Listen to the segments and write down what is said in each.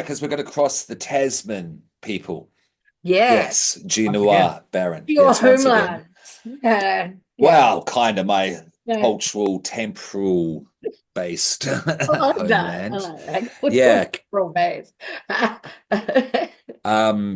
because we're going to cross the Tasman, people. Yeah. Yes, G Once again. Noir Baron. Your Yes, once again. homeland. Yeah. Well, kind of my Yeah. cultural, temporal based I like that. I homeland. like that. Good Yeah. real base.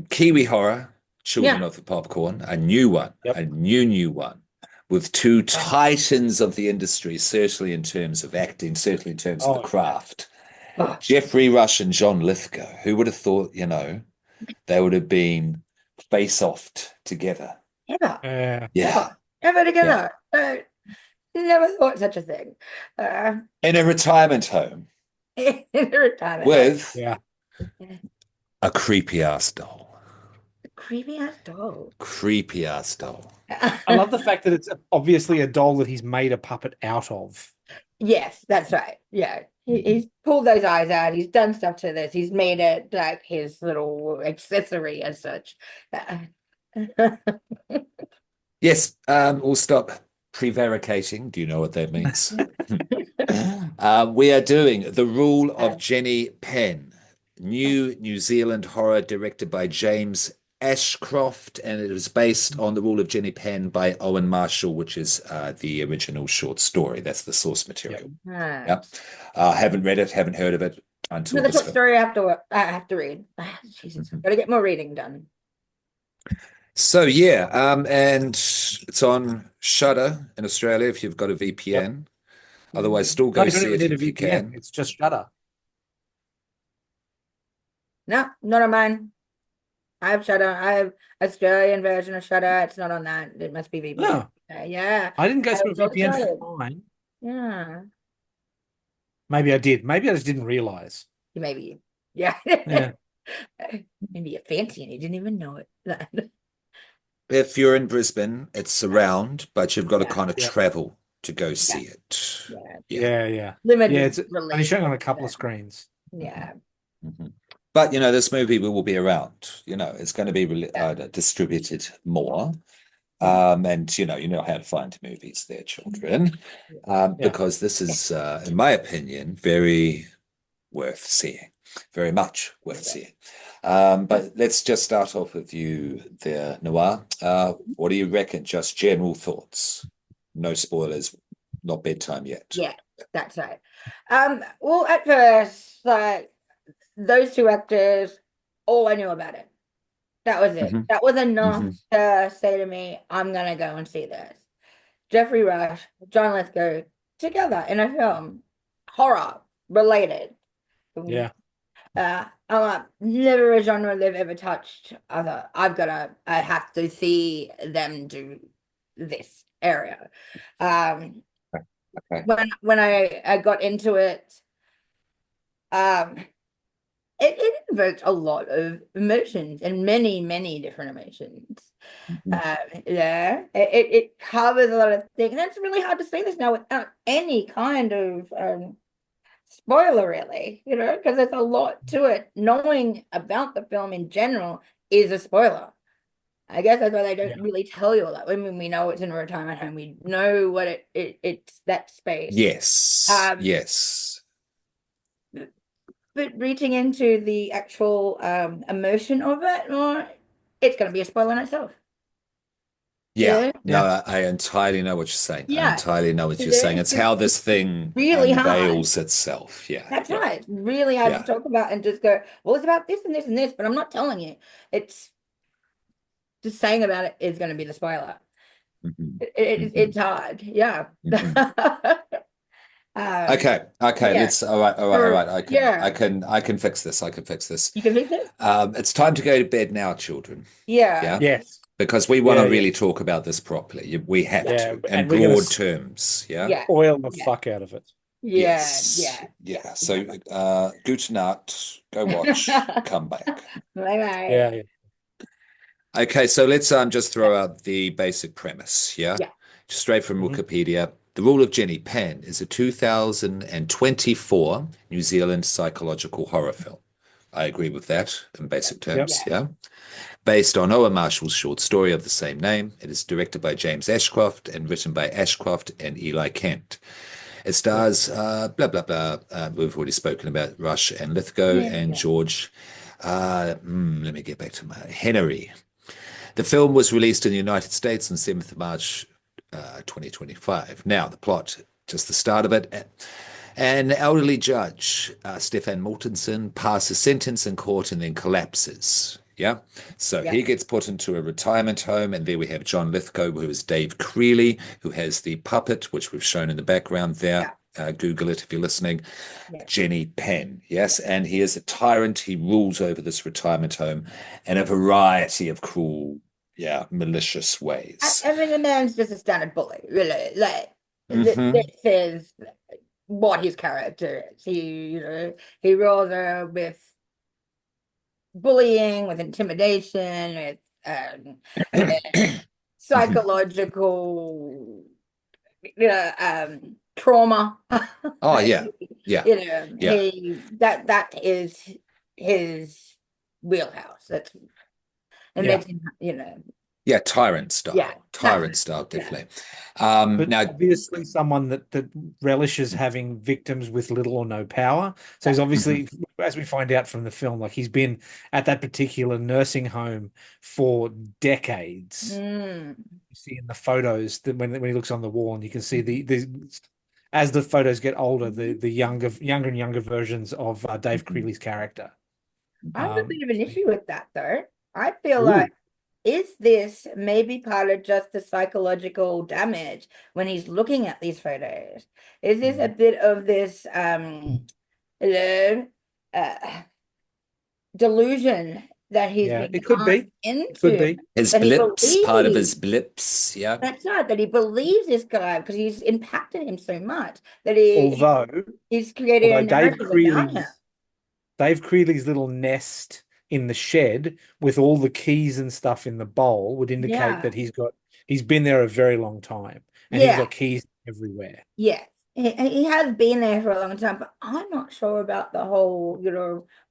Kiwi Horror, Children Yeah. of the Popcorn, a new one, Yep. a new one, with two titans of the industry, certainly in terms of acting, certainly in terms of the Oh, craft. Oh, Geoffrey Rush and John Lithgow. Who would have thought, they would have been face-offed together? ever. yeah. Yeah, Ever yeah. together. Never thought such a thing. In a retirement home In a retirement home. with Yeah. Yeah. a creepy ass doll. Creepy ass dog. Creepy ass doll. I love the fact that it's obviously a doll that he's made a puppet out of. Yes, that's right. Yeah. He's pulled those eyes out. He's done stuff to this. He's made it like his little accessory as such. Yes, we'll stop prevaricating. Do you know what that means? We are doing The Rule of Jenny Penn, new New Zealand horror directed by James Ashcroft, and it is based on The Rule of Jenny Penn by Owen Marshall, which is the original short story. That's the source material. Yep. Haven't read it, haven't heard of it until Another this short story I have to read. Jesus, Mhm. gotta get more reading done. So yeah, and it's on Shudder in Australia if you've got a VPN. Otherwise, still No, go you don't see even it need a if you VPN. can. It's just Shudder. No, not on mine. I have Shudder. I have Australian version of Shudder. It's not on that. It must be VPN. No, Yeah. I didn't go I through a was all VPN excited. for mine. Yeah. Maybe I did. Maybe I just didn't realize. Maybe. Yeah. Yeah. Maybe you're fancy and you didn't even know it. If you're in Brisbane, it's around, but you've got to Yeah. kind of Yeah. travel to go see it. Yeah. Yeah. Yeah. Yeah. Yeah. Limited It's only release. showing on a couple of screens. Yeah. Mhm. But this movie will be around. It's going to be distributed more. And you know how to find movies there, children, Yeah. because this is, in my opinion, very worth seeing, very much worth seeing. But let's just start off with you there, Noir. What do you reckon? Just general thoughts. No spoilers, not bedtime yet. Yeah, that's right. Well, at first, like those two actors, all I knew about it. That was it. hmm That was enough hmm to say to me, I'm gonna go and see this. Geoffrey Rush, John Lithgow, together in a film, horror related. Yeah. I'm like, never a genre they've ever touched. I have to see them do this area. Um, Okay. when I got into it, um, it invoked a lot of emotions and many different emotions. Mhm. Yeah, it covers a lot of things, and it's really hard to say this now without any kind of spoiler, really, because there's a lot to it. Knowing about the film in general is a spoiler. I guess that's why they Yeah. don't really tell you all that. When we know it's in a retirement home, we know what it's that space. Yes. Yes. But reaching into the actual emotion of it, or it's going to be a spoiler in itself. Yeah. Yeah, No, Yeah. I entirely know what you're saying. I yeah. entirely know what you're saying. It's how this thing Really hard. unveils itself. Yeah. That's Yeah. right. It's really hard to Yeah. talk about and just go, well, it's about this and this and this, but I'm not telling you. It's just saying about it is going to be the spoiler. Mhm. It's hard. Yeah. Mhm. Okay. Okay. Yeah. Let's. All right. All right. All right. I can. Yeah. I can. I can fix this. I can fix this. You can fix it? It's time to go to bed now, children. Yeah. Yeah. Yes. Because we want Yeah. to Yeah. really talk about this properly. We have Yeah. to, in And we're gonna broad terms. Yeah. Yeah. oil the Yeah. fuck out of it. Yeah. Yes. Yeah. Yeah. So, gute Nacht. Go watch. Come back. Bye-bye. Yeah. Yeah. Okay, so let's just throw out the basic premise, yeah? Yeah. Straight from Mhm. Wikipedia. The Rule of Jenny Penn is a 2024 New Zealand psychological horror film. I agree with that in basic terms, yeah? Based on Owen Marshall's short story of the same name, it is directed by James Ashcroft and written by Ashcroft and Eli Kent. It stars blah blah blah. We've already spoken about Rush and Lithgow Yeah, and yeah. George. Let me get back to my Henry. The film was released in the United States on 7th of March, 2025. Now, the plot, just the start of it. An elderly judge, Stefan Mortensen, passes sentence in court and then collapses. Yeah. So Yeah. he gets put into a retirement home, and there we have John Lithgow, who is Dave Creeley, who has the puppet, which we've shown in the background there. Google it if you're listening. Yeah. Jenny Penn, yes, and he is a tyrant. He rules over this retirement home in a variety of cruel, malicious ways. I mean, the man's just a standard bully, really. Like, Mhm. this is what his character is. He rules her with bullying, with intimidation, with psychological trauma. Oh yeah, yeah, yeah, That is his wheelhouse. That's it Yeah. makes him. yeah. Yeah, Tyrant style, yeah. definitely. But Now, obviously someone that relishes having victims with little or no power. So he's obviously, as we find out from the film, like he's been at that particular nursing home for decades. Mm. You see in the photos that when he looks on the wall, and you can see the as the photos get older, the younger and younger versions of Dave Creeley's character. I have a bit of an So issue with that, though. I feel Ooh. like, is this maybe part of just the psychological damage when he's looking at these photos? Is this a bit of this you know, uh, delusion that he's Yeah, been it could cast be. It could into, be. his that he blips, part of his believes? blips, yeah. That's right, that he believes this guy because he's impacted him so much that Although he's created a Dave narrative about him. Creeley's little nest in the shed with all the keys and stuff in the bowl would indicate Yeah, that he's been there a very long time, and he's yeah, got keys everywhere. yes. He has been there for a long time, but I'm not sure about the whole,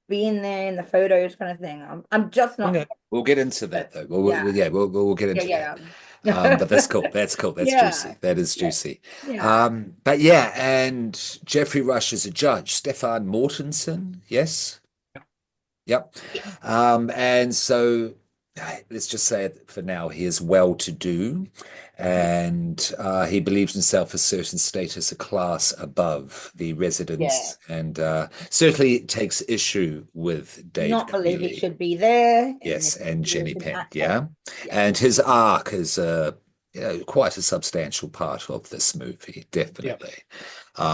being there in the photos kind of thing. I'm just not. Okay. We'll get into that though. Yeah, We'll get into yeah, that. But yeah. that's cool. That's cool. That's Yeah, juicy. That is yeah, juicy. yeah. But yeah, and Geoffrey Rush is a judge. Stefan Mortensen, yes. Yep. And so let's just say it for now, he is well-to-do, and he believes himself a certain status, a class above the Yeah. residents, and certainly takes issue with Dave Not believe he Greeley. should be there. Yes, and Jenny Penn, Yeah. and his arc is quite a substantial part of this movie, definitely.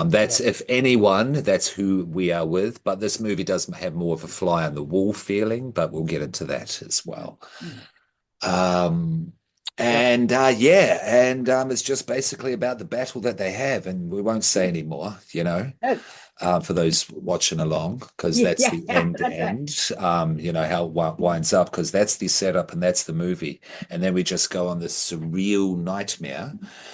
That's if anyone, that's who we are with. But this movie does have more of a fly on the wall feeling, but we'll get into that as well. It's just basically about the battle that they have, and we won't say any more, for those watching along, because that's the end. How it winds up, because that's the setup and that's the movie, and then we just go on this surreal nightmare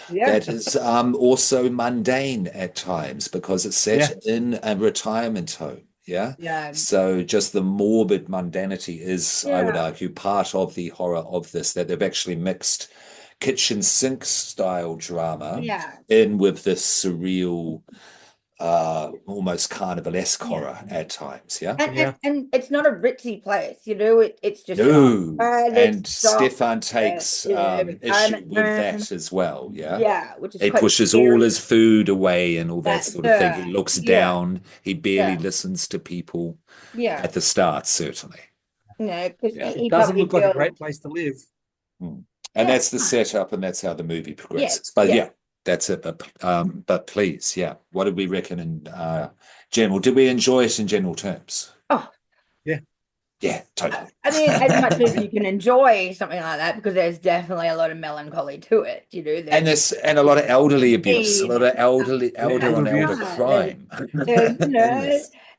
that is also mundane at times because it's set in a retirement home. Yeah. So just the morbid mundanity is, I would argue, part of the horror of this, that they've actually mixed kitchen sink style drama in with this surreal, almost carnivalesque horror at times. And it's not a ritzy place, it's just No. And it's Stefan takes issue retirement with home. that as well. Which is He quite pushes all scary. his food away and all that That's sort of thing. He looks down. He barely Yeah. listens to people Yeah. at the start, certainly. Because Yeah. he It doesn't probably look like a feels great place to live. And that's the setup, and that's how the movie progresses. But that's it. But please, what did we reckon in general? Did we enjoy it in general terms? Oh, Yeah, totally. I mean, as much as you can enjoy something like that, because there's definitely a lot of melancholy to it, And a lot of elderly abuse, a lot of elder on elder abuse. crime.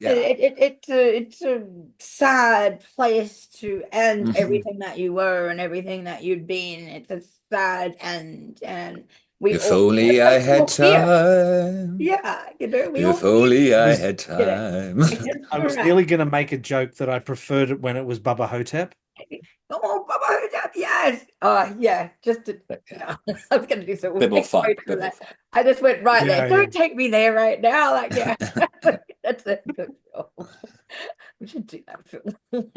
It's a sad place to end everything that you were and everything that you'd been. It's a sad end, and we If all only I had time. we If all only I had time. I was nearly going to make a joke that I preferred it when it was Bubba Hotep. Oh, Baba, yes. Oh, yeah. Just to, Yeah. I was going to do some Bit more fun. explain Bit more that. fun. I just went right there. Yeah, yeah. Don't take me there right now. Like, yeah, that's a good film. We should do that film.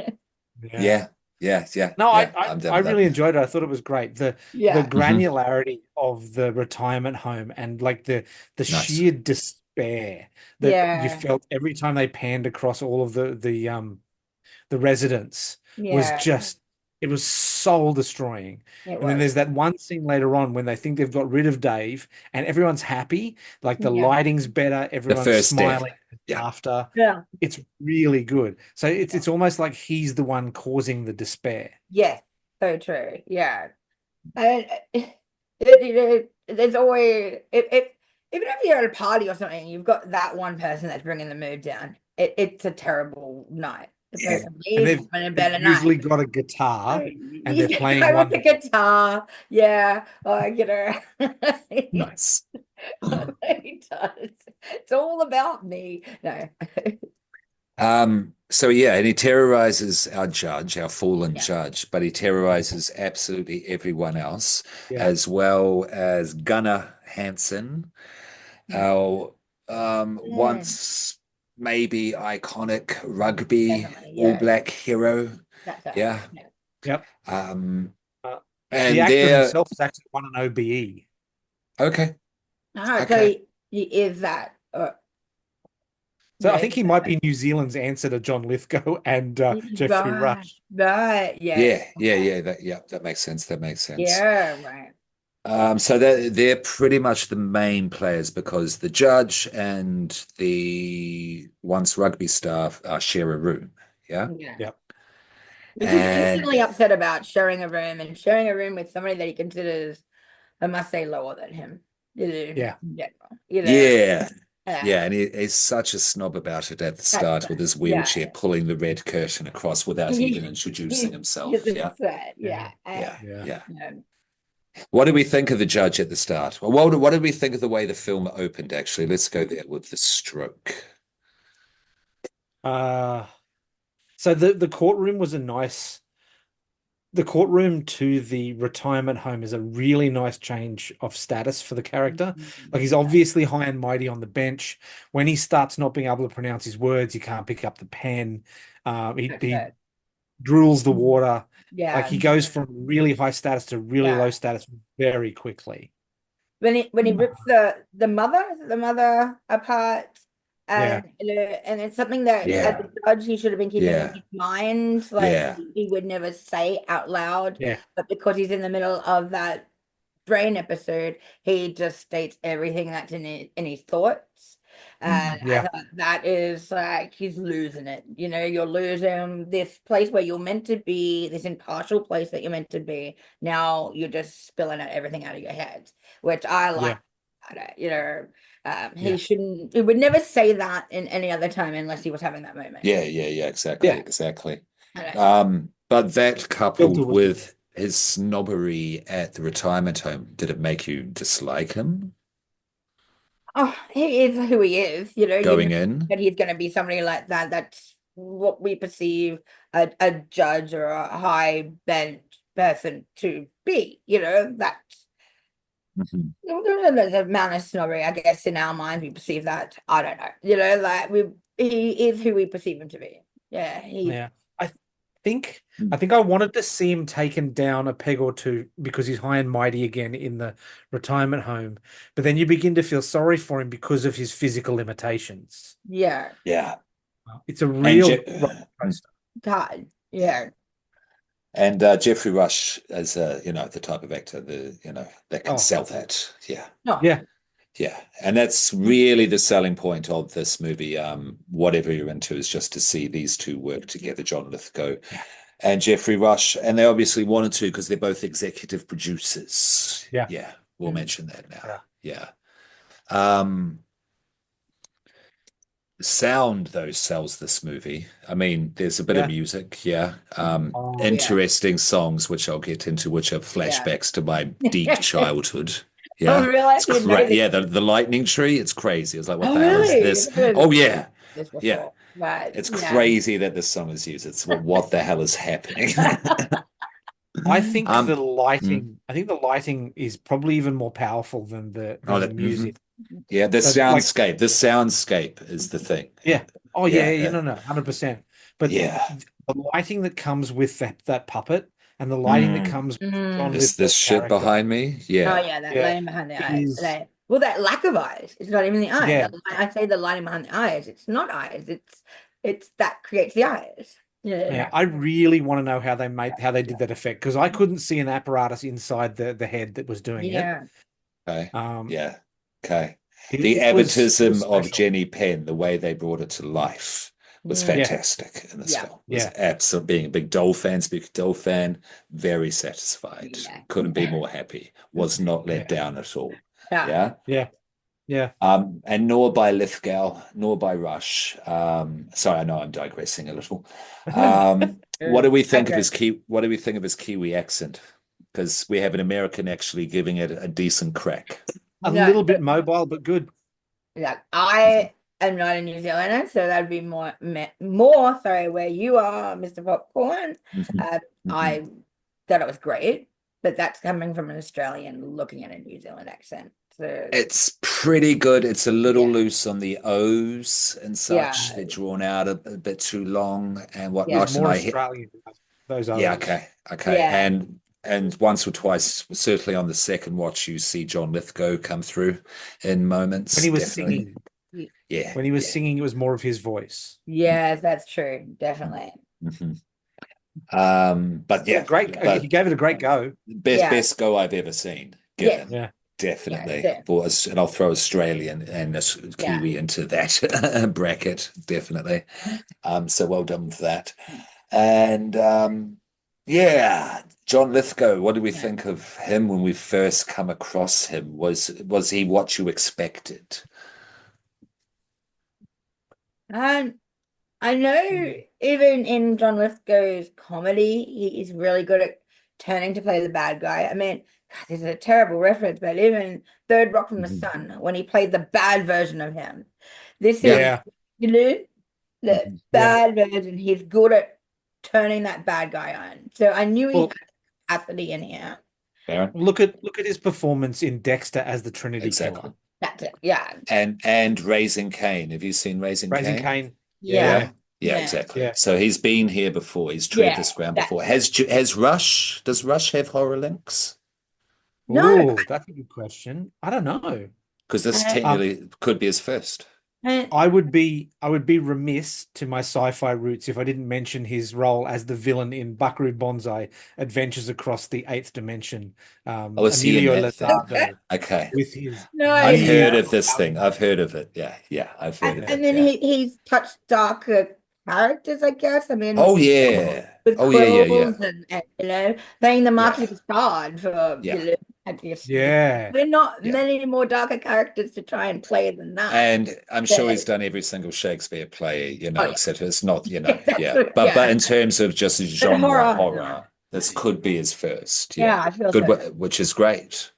Yeah. Yeah, yeah, yeah, No, yeah. I'm done I with that. really enjoyed it. I thought it was great. The Yeah, Mhm. granularity of the retirement home and like the Nice. sheer despair that you yeah, felt every time they panned across all of the residents was yeah. just it was soul destroying. It And then was. there's that one scene later on when they think they've got rid of Dave and everyone's happy, like the Yeah, lighting's better, The everyone's first death. smiling, Yeah. laughter. yeah. It's really good. So it's almost like he's the one causing the despair. Yes, so true. Yeah. And there's always if even if you're at a party or something, you've got that one person that's bringing the mood down. It's a terrible night. The Yeah. person And leaves, having a they've better night. usually got a guitar and they're You playing go with the wonderful. guitar, yeah, or Nice. he does. It's all about me. No, So yeah, and he terrorizes our judge, our fallen yeah, judge, but he terrorizes absolutely everyone else, Yeah. as well as Gunnar Hansen, our mm, once maybe iconic rugby definitely, All yeah, Black hero. that's right. Yeah. Yeah. Yep. Um, Uh, the and actor they're himself has actually won an OBE. okay, Ah, so okay. he is that. So I Yeah, think he might be New Zealand's answer to John Lithgow and Geoffrey right, Rush. right, Yeah, yes, yeah, okay. yeah, that makes sense. That makes sense. Yeah, right. So they're pretty much the main players because the judge and the once rugby staff share a room. Yeah. Yeah. Yep. Which he's And instantly upset about sharing a room and sharing a room with somebody that he considers, I must say, lower than him, Yeah. in general, you know. yeah, Uh, yeah, and he's such a snob about it at the that's start with his wheelchair yeah. pulling the red curtain across without even introducing He himself. Yeah, isn't sad, Yeah. yeah. yeah, Yeah. yeah. Um, What did we think of the judge at the start? Well, what did we think of the way the film opened, actually? Let's go there with the stroke. Uh, so the courtroom was a nice the courtroom to the retirement home is a really nice change of status for the character. Like he's yeah, obviously high and mighty on the bench. When he starts not being able to pronounce his words, he can't pick up the pen. that's He it. drools the water. Like Yeah. he goes from really high status to really low Yeah. status very quickly. When he rips the mother apart, Yeah, and it's something that as Yeah, a judge he should have been keeping in yeah, his mind, like yeah. he would never say out loud, yeah, but because he's in the middle of that brain episode, he just states everything that's in his thoughts. And I yeah, thought that is like he's losing it. You know, you're losing this place where you're meant to be, this impartial place that you're meant to be. Now you're just spilling out everything out of your head, which I like. yeah, You know, he yeah, shouldn't. He would never say that in any other time unless he was having that moment. Yeah, yeah, yeah, exactly, yeah. exactly. I don't- But that Filter coupled was good. with his snobbery at the retirement home, did it make you dislike him Oh, he is who he is. You know, you know going in? that he's going to be somebody like that. That's what we perceive a judge or a high bench person to be. You know, that's Mhm. there's a amount of snobbery, I guess, in our minds. We perceive that. I don't know. You know, like he is who we perceive him to be. Yeah, he. Yeah. I think Mm. I think I wanted to see him taken down a peg or two because he's high and mighty again in the retirement home. But then you begin to feel sorry for him because of his physical limitations. Yeah, Yeah. It's a And real roller coaster. God. Yeah, Geoffrey Rush as the type of actor that can Oh, sell that. Yeah. no, yeah, Yeah. And that's really the selling point of this movie. Whatever you're into is just to see these two work together, John Lithgow yeah, and Geoffrey Rush. And they obviously wanted to because they're both executive producers. yeah, Yeah, we'll mention that now. yeah, Yeah. Um, Sound, though, sells this movie. I mean, there's a bit of yeah. music, yeah. Oh, yeah, Interesting songs, which I'll get into, which are yeah. flashbacks to my deep childhood. Oh, Yeah. really? It's You know crazy. Yeah, the lightning tree, it's crazy. It's like, what Oh, the hell is really? this? I've heard Oh, yeah. this Yeah. before. Right. It's Yeah. crazy that this song is used. It's what the hell is happening? I think the Mm. lighting, I think the lighting is probably even more powerful than Oh, the music. yeah, the So like, soundscape. The soundscape is the thing. yeah. Oh yeah, Yeah, yeah, no, no, 100%. But yeah. the lighting that comes with that puppet and the lighting that Mm. comes with John Mm. Is this Lithgow's shit character, behind me? Oh Yeah. yeah, that yeah, lighting behind the eyes. is Well, that lack of eyes. It's not even the eyes. yeah, I say the lighting behind the eyes. It's not eyes. It's that creates the eyes. yeah. Yeah. I really want to know how they did that effect because I couldn't see an apparatus inside the head that was doing it. Yeah. Okay. Um, Yeah. Okay. it, The it was it was evotism of special. Jenny Penn, the way they brought it to life was Mm. Yeah, fantastic in this Yeah. film. Was yeah, absolutely being a big Doll fan, speaking Doll fan, very satisfied. Yeah. Couldn't be more happy. Was not let yeah, down at all. Yeah. Yeah. yeah, yeah. And nor by Lithgow, nor by Rush. Sorry, I know I'm digressing a little. What do we think of Okay. what do we think of his Kiwi accent? Because we have an American actually giving it a decent crack. A No, little bit mobile, but good. yeah, I am not a New Zealander, so that'd be more sorry where you are, Mr. Popcorn. Mhm. Mhm. I thought it was great, but that's coming from an Australian looking at a New Zealand accent. So It's pretty good. It's a little yeah, loose on the O's and such. yeah, They're drawn out a bit too long and It was yeah, whatnot. And more I hit, Australian, those yeah, O's. okay, okay. yeah, And once or twice, certainly on the second watch, you see John Lithgow come through in When moments, he was definitely. singing, Yeah, when he was yeah. singing, it was more of his voice. yes, that's true, definitely. Mhm. But Yeah, yeah, great. He but gave it a great go. Yeah, best go I've ever seen, yes, given Yeah. yeah, definitely so, for us, and I'll throw Australian and yeah. Kiwi into that bracket, definitely. So well done with that. And yeah, John Lithgow, what do we Yeah. think of him when we first come across him? Was he what you expected? Um, I know even in John Lithgow's comedy, he is really good at turning to play the bad guy. I mean, God, this is a terrible reference, but even Third Rock from the Mhm. Sun, when he played the bad version of him, this Yeah. is, Yeah. you know, the Mhm. Yeah. bad version. He's good at turning that bad guy on. So I knew he Well, had capacity in here. Baron? look at his performance in Dexter as the Trinity Exactly. Killer. That's it. Yeah. And Raising Cain. Have you seen Raising Raising Cain? Cain. Yeah. Yeah. Yeah. Yeah, Yeah. exactly. Yeah. So he's been here before. He's tread Yeah. this ground before. That's it. Has Rush, does Rush have horror links? No. Oh, that's a good question. I don't know. Because this Uh, Um, technically could be his first. uh, I would be remiss to my sci-fi roots if I didn't mention his role as the villain in Buckaroo Banzai: Adventures Across the Eighth Dimension. Oh, is he in Emilio that thing? Lizardo Okay. with his no I've idea. heard weird of this thing. Italian I've heard accent. of it. Yeah, yeah, I've heard And, of Yeah. and it. then Yeah. he's touched darker characters, I guess. I mean, Oh yeah. with Oh yeah, yeah, yeah. Quills and playing the Marquis Yeah. de Sade for Yeah. I guess Yeah. we're not Yeah. many more darker characters to try and play than that. And I'm sure he's But, done every single Shakespeare play, oh yeah, etc. It's not, that's yeah. But yeah. in terms of just But genre horror, no. horror, this could be his first. Yeah, Yeah. I feel Good, so. which is great.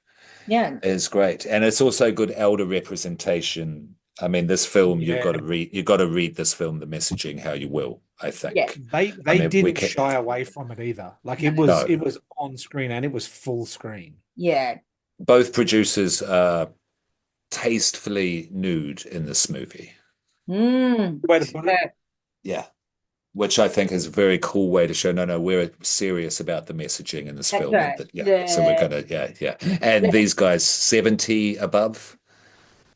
Yeah, Is great. And it's also good elder representation. I mean, this film, Yeah. you've got to read this film, the messaging, how you will, I yeah, think. I They mean, we didn't can shy away from it either. Like no, no. it was on screen and it was full screen. yeah. Both producers are tastefully nude in this movie. Good way to put it. Yeah, Yeah. Which I think is a very cool way to show, no, we're serious about the messaging in this that's film. And right. that, yeah. So we're Yeah, gonna, yeah. And these guys, 70 above.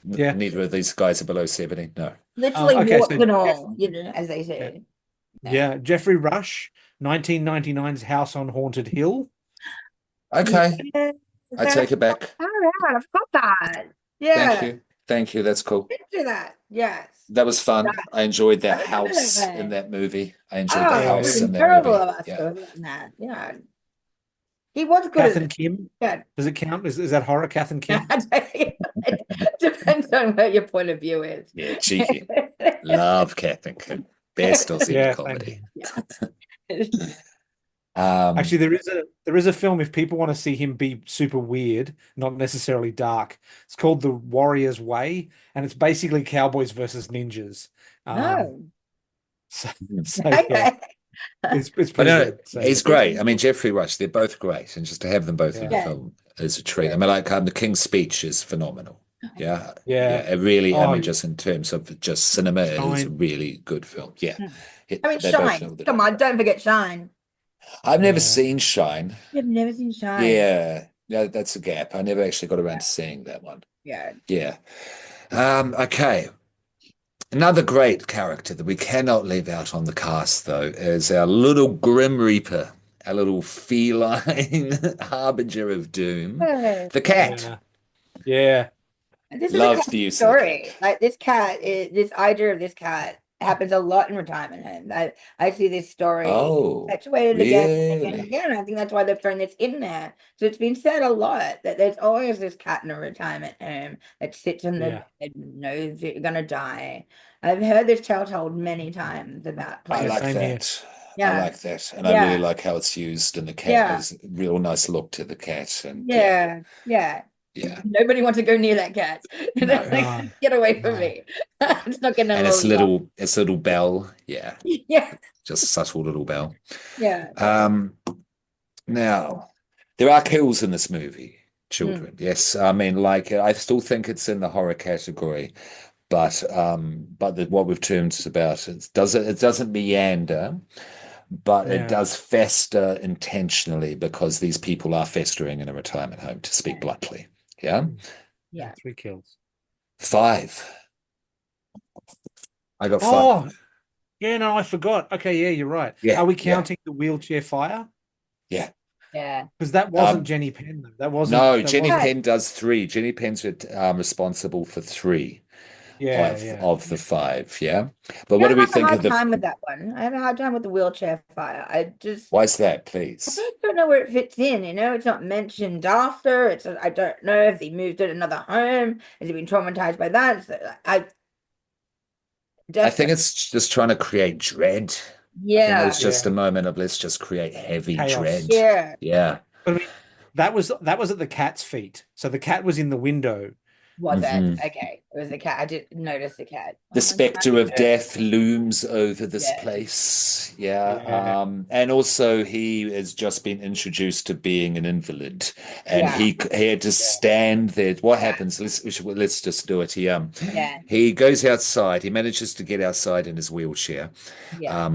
Yeah. Neither of these guys are below 70. No. literally Okay, warts so and Jeff, all, as they yeah. say. Yeah. Yeah, Geoffrey Rush, 1999's House on Haunted Hill. Okay. Yeah, I take it back. all right, I've got that. Thank Yeah, you. Thank you. That's cool. do that. Yes. That was fun. Right. I enjoyed the house in Absolutely. that movie. I enjoyed the Oh, Yeah, it would house have in been that terrible movie. of us to Yeah. have done that. Yeah. He was good Kath at and it. Kim. Yeah. Does it count? Is that horror, Kath and Kim? It depends on what your point of view is. Yeah, cheeky. Love Captain Cook. Best Aussie Yeah, same comedy. Yeah. Actually, Um, there is a film if people want to see him be super weird, not necessarily dark. It's called The Warrior's Way, and it's basically cowboys versus ninjas. Um, Oh, so, so yeah, okay. It's But pretty no, good. So he's great. I mean, Geoffrey Rush, they're both great. And just to have them both in the yeah, Yeah. film is a treat. I mean, like The King's Speech is phenomenal. Yeah. Yeah. yeah. It really, I Oh, mean, just in terms of just cinema, it is a Shine. really good film. Yeah. Hmm. I mean, They both know Shine. what they're Come doing. on, don't forget Shine. I've never Yeah. seen Shine. You've never seen Shine. Yeah. Yeah, that's a gap. I never actually got around Yeah. to seeing that one. Yeah. Yeah. Okay. Another great character that we cannot leave out on the cast, though, is our little Grim Reaper, our little feline harbinger of doom, Yeah. the cat. Yeah. Yeah. This is a Loved classic the use of the story. cat. Like this idea of this cat happens a lot in retirement homes. I see this story Oh, perpetuated again and again and really? again. I think that's why they've thrown this in there. So it's been said a lot that there's always this cat in a retirement home that sits in the Yeah. bed and knows that you're gonna die. I've heard this tale told many times about I Yeah. places. like Same here. that. I Yeah, like that. And I really yeah, like how it's used. And the cat, yeah, there's a real nice look to the cat. And yeah, yeah, yeah. yeah. Nobody wants to go near that cat. No. Like, No. get away from No. me. It's not getting a And little love. its little bell. Yeah. Yeah, Just a subtle little bell. yeah. Um, Now, there are kills in this movie, Mm. children. Yes, I mean, like I still think it's in the horror category, but what we've termed it about it doesn't meander, but it Yeah. does fester intentionally because these people are festering in a retirement home, to speak bluntly. Yeah, Yeah. 3 kills. 5. I got 5. Oh, yeah, no, I forgot. Okay, yeah, you're right. Yeah, Are we yeah, counting the wheelchair fire? yeah. Yeah. Because that wasn't Um, Jenny Penn, though. no, That Jenny wasn't. Right. Penn does 3. Jenny Penn's responsible for 3. Yeah, yeah. Of the 5, yeah. But Yeah, what do I we have a think of hard the? time with that one. I have a hard time with the wheelchair fire. Why's that, I please? just don't know where it fits in, you know? It's not mentioned after. I don't know if he moved to another home. Has he been traumatized by that? So I I just think it's just trying to create dread. I think it yeah, was just a Yeah. moment of let's just create heavy Chaos. dread. yeah. Yeah. But I mean, that was at the cat's feet. So the cat was in the window. Was it? hmm Okay. It was the cat. I didn't notice the cat. The Oh my God. specter of Yeah. death looms over this Yeah. place. Yeah. Yeah. And also he has just been introduced to being an invalid, and Yeah. he had to Yeah. stand there. What Yeah. happens? Let's just do it. Yeah. He goes outside. He manages to get outside in his wheelchair. Yeah.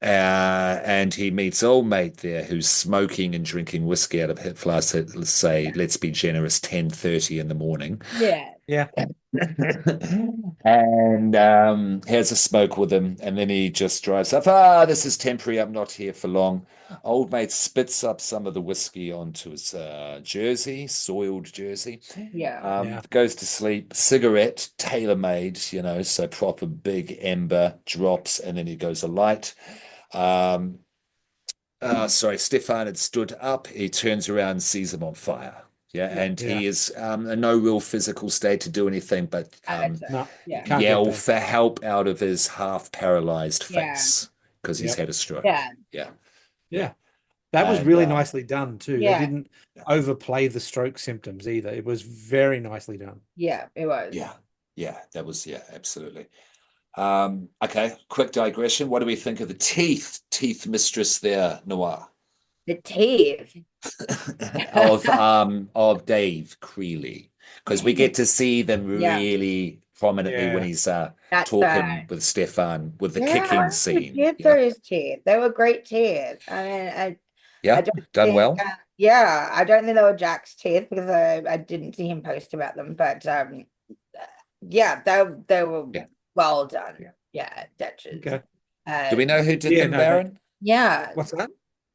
And he meets old mate there who's smoking and drinking whiskey out of hip flask at, let's say, let's be generous, 10:30 in the morning. Yeah. Yeah. And has a smoke with him, and then he just drives up. This is temporary. I'm not here for long. Old mate spits up some of the whiskey onto his jersey, soiled jersey. Yeah. Yeah. Goes to sleep. Cigarette, tailor-made, so proper big ember drops, and then he goes alight. Sorry, Stefan had stood up. He turns around and sees him on fire. Yeah, and Yeah. he is in no real physical state to do anything but That's it. No, Yeah. can't get yell there. for help out of his half paralyzed Yeah. face because he's Yep. had a stroke. Yeah. Yeah, Yeah. That was and really nicely done too. They Yeah. didn't overplay the stroke symptoms either. It was very nicely done. Yeah. It was. yeah, that was absolutely. Okay, quick digression. What do we think of the teeth mistress there, Noir? The teeth. of Dave Creeley, because we get to see them Yeah. really prominently when Yeah. he's That's talking with Stefan with the kicking scene. Did those teeth. They were great teeth. I mean, I Yeah, don't done think, well. yeah, I don't think they were Jack's teeth because I didn't see him post about them, but yeah, they were Yeah. well done. Yeah. Yeah, Duchess. Okay. Do we know who did Yeah, them, no, Baron? Yeah, What's that?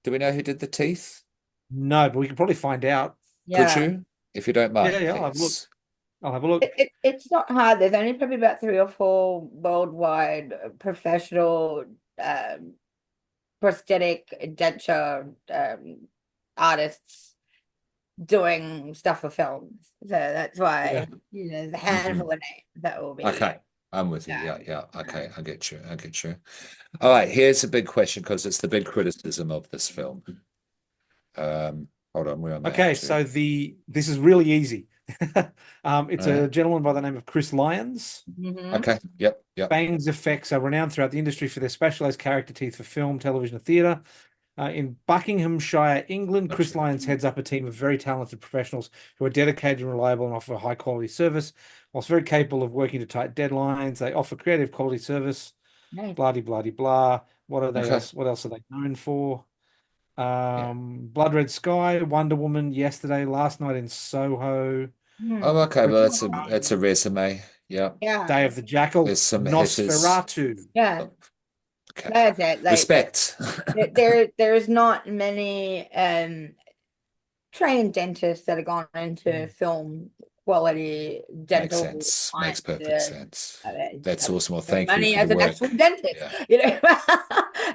Do we know who did the teeth? No, but we can probably find out. Could yeah. you, if you don't mind, Yeah, I'll have a look. please? I'll have a look. It's not hard. There's only probably about 3 or 4 worldwide professional prosthetic denture artists doing stuff for films. So that's why there's a handful of names that will be. Okay, I'm with you. Yeah. Yeah. Okay, I get you. All right, here's a big question because it's the big criticism of this film. Hold on, where am I Okay, up to? so this is really easy. It's a gentleman by the name of Chris Lyons. Okay. Yep. Bang's effects are renowned throughout the industry for their specialized character teeth for film, television, and theatre. In Buckinghamshire, England, Chris Lyons heads up a team of very talented professionals who are dedicated and reliable and offer high quality service. Whilst very capable of working to tight deadlines, they offer creative quality service. Nice. Blah de blah de blah. What are they Okay. else? What else are they known for? Blood Red Sky, Wonder Woman, Yesterday, Last Night in Soho, Oh, okay. Well, that's a resume. Yeah. Yeah. Day of the Jackal, There's some hitters. Nosferatu. Yeah. Okay. That's it. Like Respect. there's not many trained dentists that have gone into film quality dental. Makes sense. Makes perfect sense. That's awesome. Well, Thank thank you money for as the an work. actual dentist, Yeah. you know.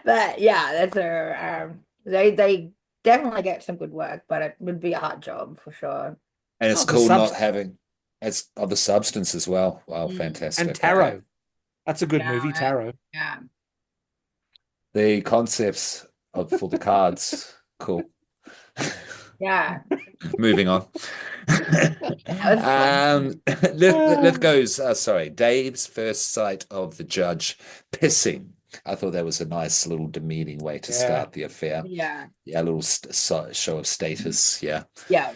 But yeah, that's they definitely get some good work, but it would be a hard job for sure. And it's Oh, the cool not substance. having it's of the substance as well. Wow, fantastic. And Tarot. Okay. That's a good Yeah, movie, Tarot. Yeah. The concepts for the cards. Cool. Yeah. Moving on. fun. Lithgow's, sorry, Dave's first sight of the judge pissing. I thought that was a nice little demeaning way to start the affair. Yeah. Yeah, a little show of status. Yeah. Yeah.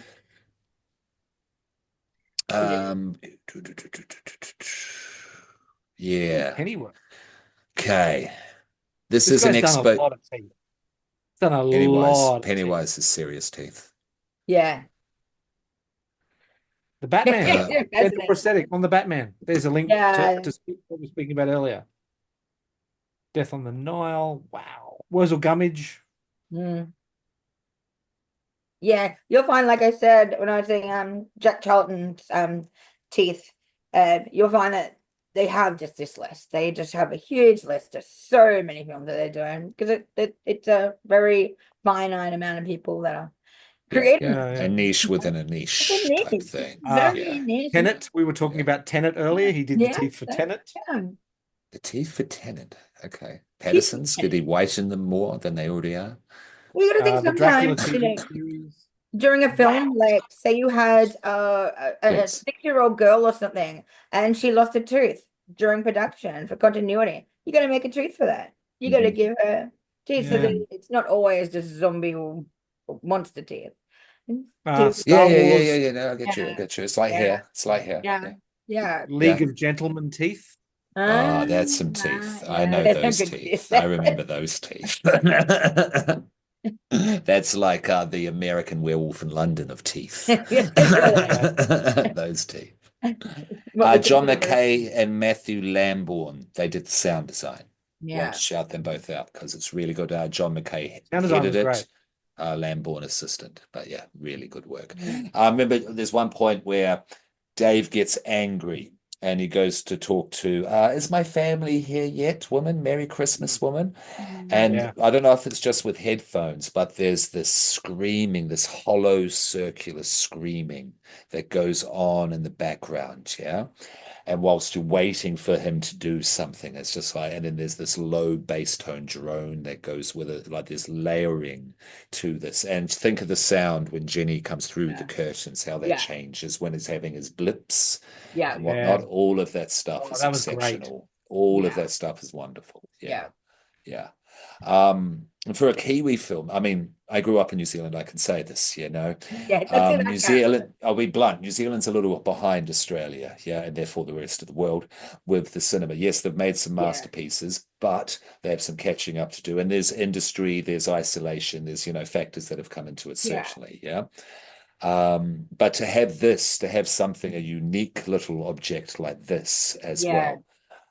Yeah. Pennyworth. Okay. This This is an guy's done expert. a lot of teeth. He's done a lot of teeth. Pennywise is serious teeth. Yeah. The Batman. Yeah, Dental prosthetic on the Batman. There's a link to what we were speaking about earlier. Death on the Nile. Wow. Wurzel Gummidge. Yeah, you'll find, like I said, when I was saying Jack Charlton's teeth, you'll find that they have just this list. They just have a huge list of so many films that they're doing because it's a very finite amount of people that are creating a niche within a niche type thing. Very niche. Tenet. We were talking about Tenet earlier. He did the teeth for Tenet. The teeth for Tenet. Okay. Patterson's, did he whiten them more than they already are? We gotta think sometimes, you know, during a film, like say you had a 6-year-old girl or something, and she lost a tooth during production for continuity. You got to make a tooth for that. You got to give her teeth so that it's not always just zombie or monster teeth. No, I get you. It's like hair. It's like hair. Yeah. League of Gentlemen teeth. Ah, that's some teeth. I know those teeth. I remember those teeth. That's like the American Werewolf in London of teeth. Those teeth. John McKay and Matthew Lambourne, they did the sound design. I want to shout them both out because it's really good. John McKay headed it. Lambourne assistant, but yeah, really good work. I remember there's one point where Dave gets angry and he goes to talk to, is my family here yet, woman? Merry Christmas, woman. And I don't know if it's just with headphones, but there's this screaming, this hollow circular screaming that goes on in the background. Yeah. And whilst you're waiting for him to do something, it's just like, and then there's this low bass tone drone that goes with it, like this layering to this. And think of the sound when Jenny comes through the curtains, how that changes when he's having his blips and whatnot. All of that stuff is exceptional. All of that stuff is wonderful. Yeah. For a Kiwi film, I mean, I grew up in New Zealand, I can say this, you know. New Zealand, I'll be blunt, New Zealand's a little behind Australia, and therefore the rest of the world with the cinema. Yes, they've made some masterpieces, but they have some catching up to do. And there's industry, there's isolation, there's, factors that have come into it, certainly, but to have something, a unique little object like this as well.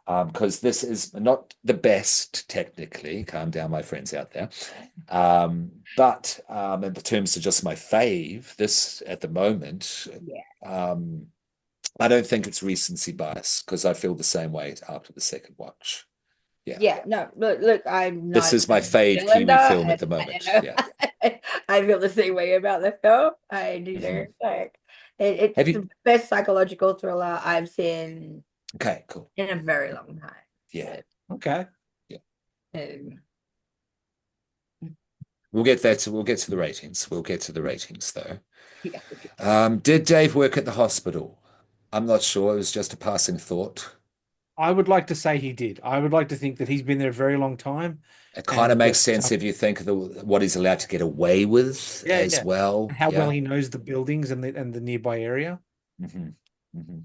Because this is not the best technically. Calm down, my friends out there. But in terms of just my fave, this at the moment, I don't think it's recency bias because I feel the same way after the second watch. No, look, I'm not. This is my fave Kiwi film at the moment. I feel the same way about the film. I do like it's the best psychological thriller I've seen. Okay, cool. In a very long time. Yeah. Okay. Yeah. We'll get to the ratings. We'll get to the ratings though. Yeah. Did Dave work at the hospital? I'm not sure. It was just a passing thought. I would like to say he did. I would like to think that he's been there a very long time It kind of and makes that sense if you think of what he's allowed to get away with yeah, as yeah. well. How well Yeah. he knows the buildings and the nearby area. Hmm. Hmm.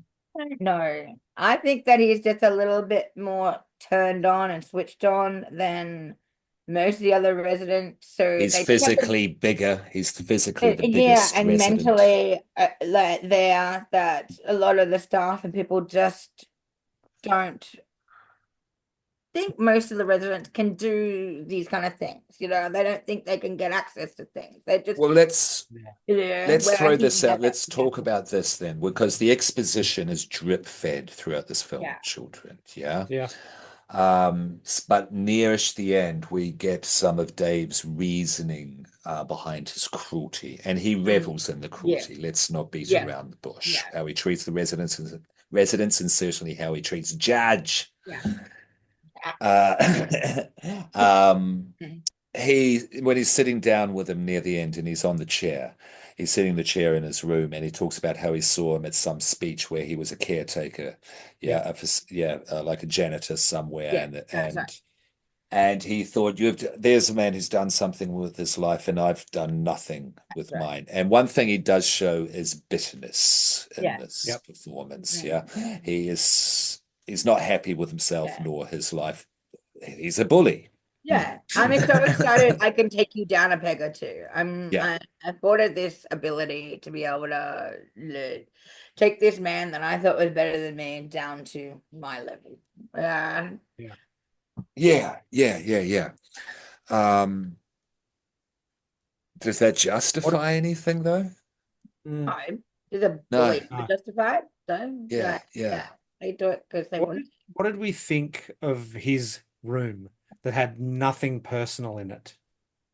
No, I think that he's just a little bit more turned on and switched on than most of the other residents. So He's they just have to, physically bigger. He's physically the yeah, biggest and resident. mentally, like there, that a lot of the staff and people just don't think most of the residents can do these kind of things. They don't think they can get access to things. They just, Well, Yeah. let's where throw he this can out. get that. Let's Yeah, talk about this then, because the exposition is drip fed throughout this film, yeah, children. Yeah. Yeah. But nearish the end, we get some of Dave's reasoning behind his cruelty, and he mm, revels in the yeah, cruelty. Let's not beat yeah, around the bush. yeah, How he treats the residents, and certainly how he treats Judge. yeah. Uh, um, Mm. when he's sitting down with him near the end, and he's on the chair. He's sitting in the chair in his room, and he talks about how he saw him at some speech where he was a caretaker, Yeah. like a janitor somewhere, Yeah, and that's right. he thought, there's a man who's done something with his life, and I've done nothing with Right. mine. And one thing he does show is bitterness in Yeah. this Yep. performance. Mm. Yeah, he's not happy with himself Yeah. nor his life. He's a bully. Yeah. I'm so excited I can take you down a peg or two. Yeah. I afforded this ability to be able to take this man that I thought was better than me down to my level. Yeah. Yeah, yeah, yeah, yeah. Um, does that What? justify anything though? Mm, Time is a No. bully no. justified. So Yeah, yeah. yeah, they do it because they What want did, what did we think of his room that had nothing personal in it?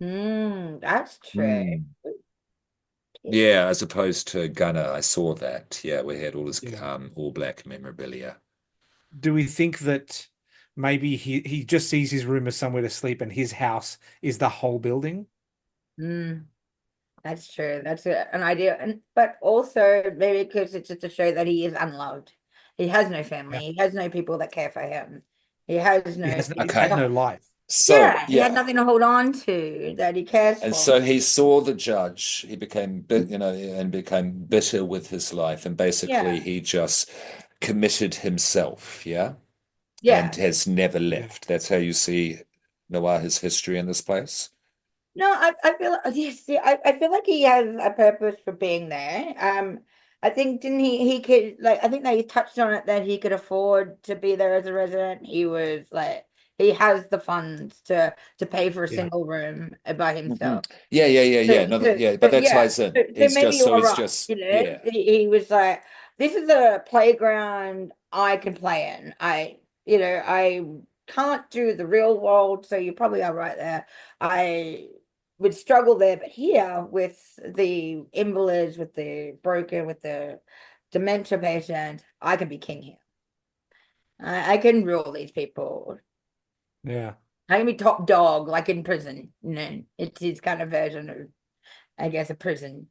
to. That's true. Hmm. Yeah, as opposed to Gunner, I saw that. Yeah, we had all his Yeah. all black memorabilia. Do we think that maybe he just sees his room as somewhere to sleep and his house is the whole building? Mm. That's true. That's an idea. And but also maybe because it's just to show that he is unloved. He has no family. Yeah. He has no people that care for him. He has no He's Okay. had people. no life. So, Yeah, he had yeah. nothing to hold on to that he cares And for. so he saw the judge. He became and became bitter with his life. And basically Yeah, he just committed himself, yeah, and yeah. has never Yeah. left. That's how you see Noah, his history in this place. No, I feel yes, see, I feel like he has a purpose for being there. I think didn't he could like I think that he touched on it that he could afford to be there as a resident. He was like he has the funds to pay for a Yeah. single room by Mhm. himself. Yeah, yeah, yeah, So, yeah. No, so, yeah, but so that yeah, ties in. so maybe you're He's right. just, yeah. He was like, this is a playground I can play in. I can't do the real world, so you probably are right there. I would struggle there, but here with the invalids, with the broken, with the dementia patient, I can be king here. I can rule these people. Yeah. I can be top dog, like in prison. It's his kind of version of, I guess, a prison.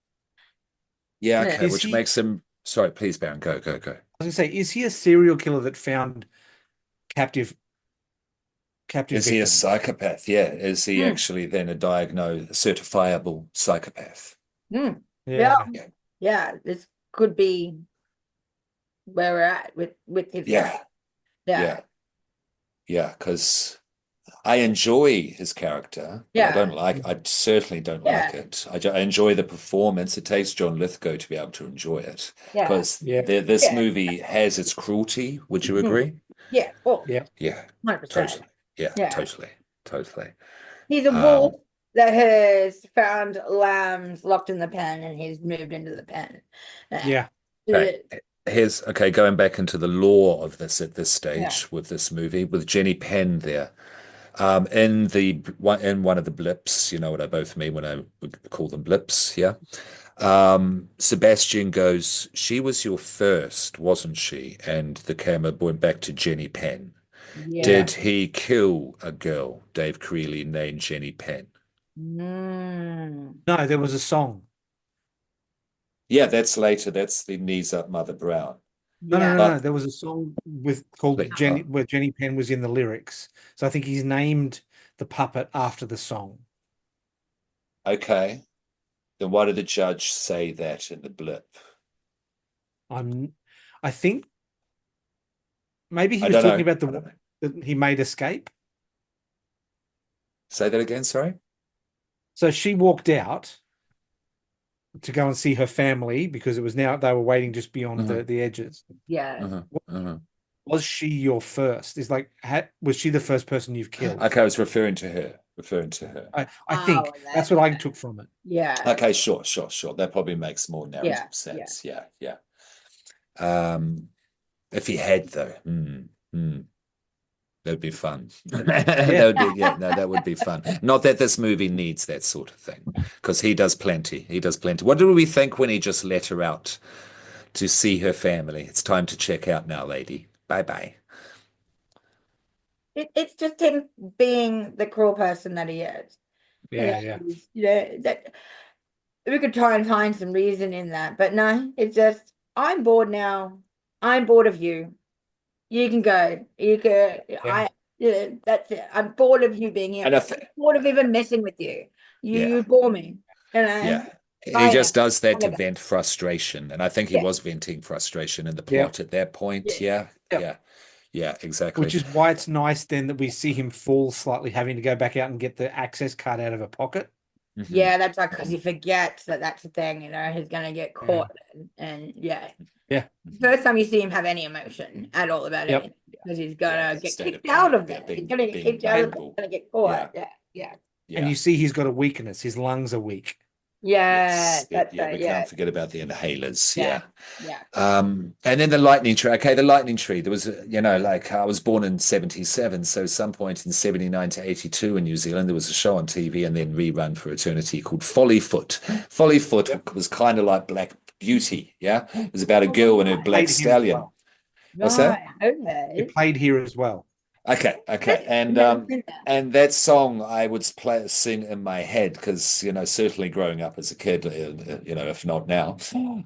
Yeah, Yeah. okay, Is which he, makes him, sorry, please, Baron, go, go, go. I was gonna say, is he a serial killer that found captive captive Is he a victims? psychopath? Yeah. Is he Mm, actually then a diagnosed, certifiable psychopath? mm. Yeah, Yeah. Yeah. yeah. This could be where we're at with his character. Yeah. Yeah, Yeah. Yeah. Because I enjoy his character, but yeah, I certainly don't like yeah, it. I enjoy the performance. It takes John Lithgow to be able to enjoy it yeah, because Yeah. this yeah, movie has its cruelty. Would you mm, agree? yeah. Oh, Yeah. Yeah, 100%. totally. Yeah, Yeah. totally. Totally. He's a wolf Um, that has found lambs locked in the pen and he's moved into the pen. Uh, Yeah. okay. uh, Okay, going back into the lore of this at this yeah. stage with this movie, with Jenny Penn there. In one of the blips, you know what I both mean when I would call them blips, yeah. Sebastian goes, "She was your first, wasn't she?" And the camera went back to Jenny Penn. Yeah. Did he kill a girl, Dave Creeley, named Jenny Penn? Mm. No, there was a song. Yeah, that's later. That's the Knees Up Mother Brown. No, no, Yeah. no, no. But There was a song called Jenny, oh, where Jenny Penn was in the lyrics. So I think he's named the puppet after the song. okay. Then why did the judge say that in the blip? I'm, I think maybe he I was don't talking know. about the I don't one know. that he made escape. Say that again, sorry. So she walked out to go and see her family because it was now they were waiting just beyond Uh-huh, the edges. Yeah. uh-huh, uh-huh. Was she your first? Is like, was she the first person you've killed? Okay, I was referring to her. Referring to her. I Oh, think that's what I took from it. yeah. Okay, sure, sure, sure. That probably makes more Yeah. narrative Yeah. sense. Yeah, yeah. Um, if he had though, that'd be fun. That Yeah, would be, yeah, no, that would be fun. Not that this movie needs that sort of thing, because he does plenty. He does plenty. What do we think when he just let her out to see her family? It's time to check out now, lady. Bye bye. It's just him being the cruel person that he is. yeah, yeah, That we could try and find some reason in that, but no, it's just I'm bored now. I'm bored of you. You can go. You can. yeah. Yeah, that's it. I'm bored of you being here. And I I'm think, bored of even messing with you. You yeah, bore me. You know. yeah. He I am. just does that Kind to of. vent frustration. And I think he Yeah. was venting frustration in the Yeah. plot at that point. Yeah. Yeah, Yeah. yeah, yeah, exactly. Which is why it's nice then that we see him fall slightly, having to go back out and get the access card out of a pocket. Mhm. Yeah, that's like because he forgets that that's the thing, he's gonna get Yeah. caught, and yeah, Yeah. Mhm. first time you see him have any emotion at all about Yep. anything, because he's Yeah, gonna get state of kicked out panic of there, there. He's being gonna get being kicked out of there. vulnerable. He's gonna get Yeah, caught. Yeah, yeah, And yeah. you see he's got a weakness. His lungs are weak. yeah. Yes, That's yeah, we right. Yeah, can't forget about the inhalers. yeah, Yeah. yeah, And then the lightning tree. Okay, the lightning tree. There was, like I was born in 77, so some point in 79 to 82 in New Zealand, there was a show on TV and then rerun for eternity called Follyfoot. Follyfoot Yep. was kind of like Black Beauty. Yeah. It was about a Oh, girl and her right, black Played here as stallion. well. What's that? right. It Okay. played here as well. Okay, okay, I've never seen that. and that song I would play sing in my head because certainly growing up as a kid, if not now,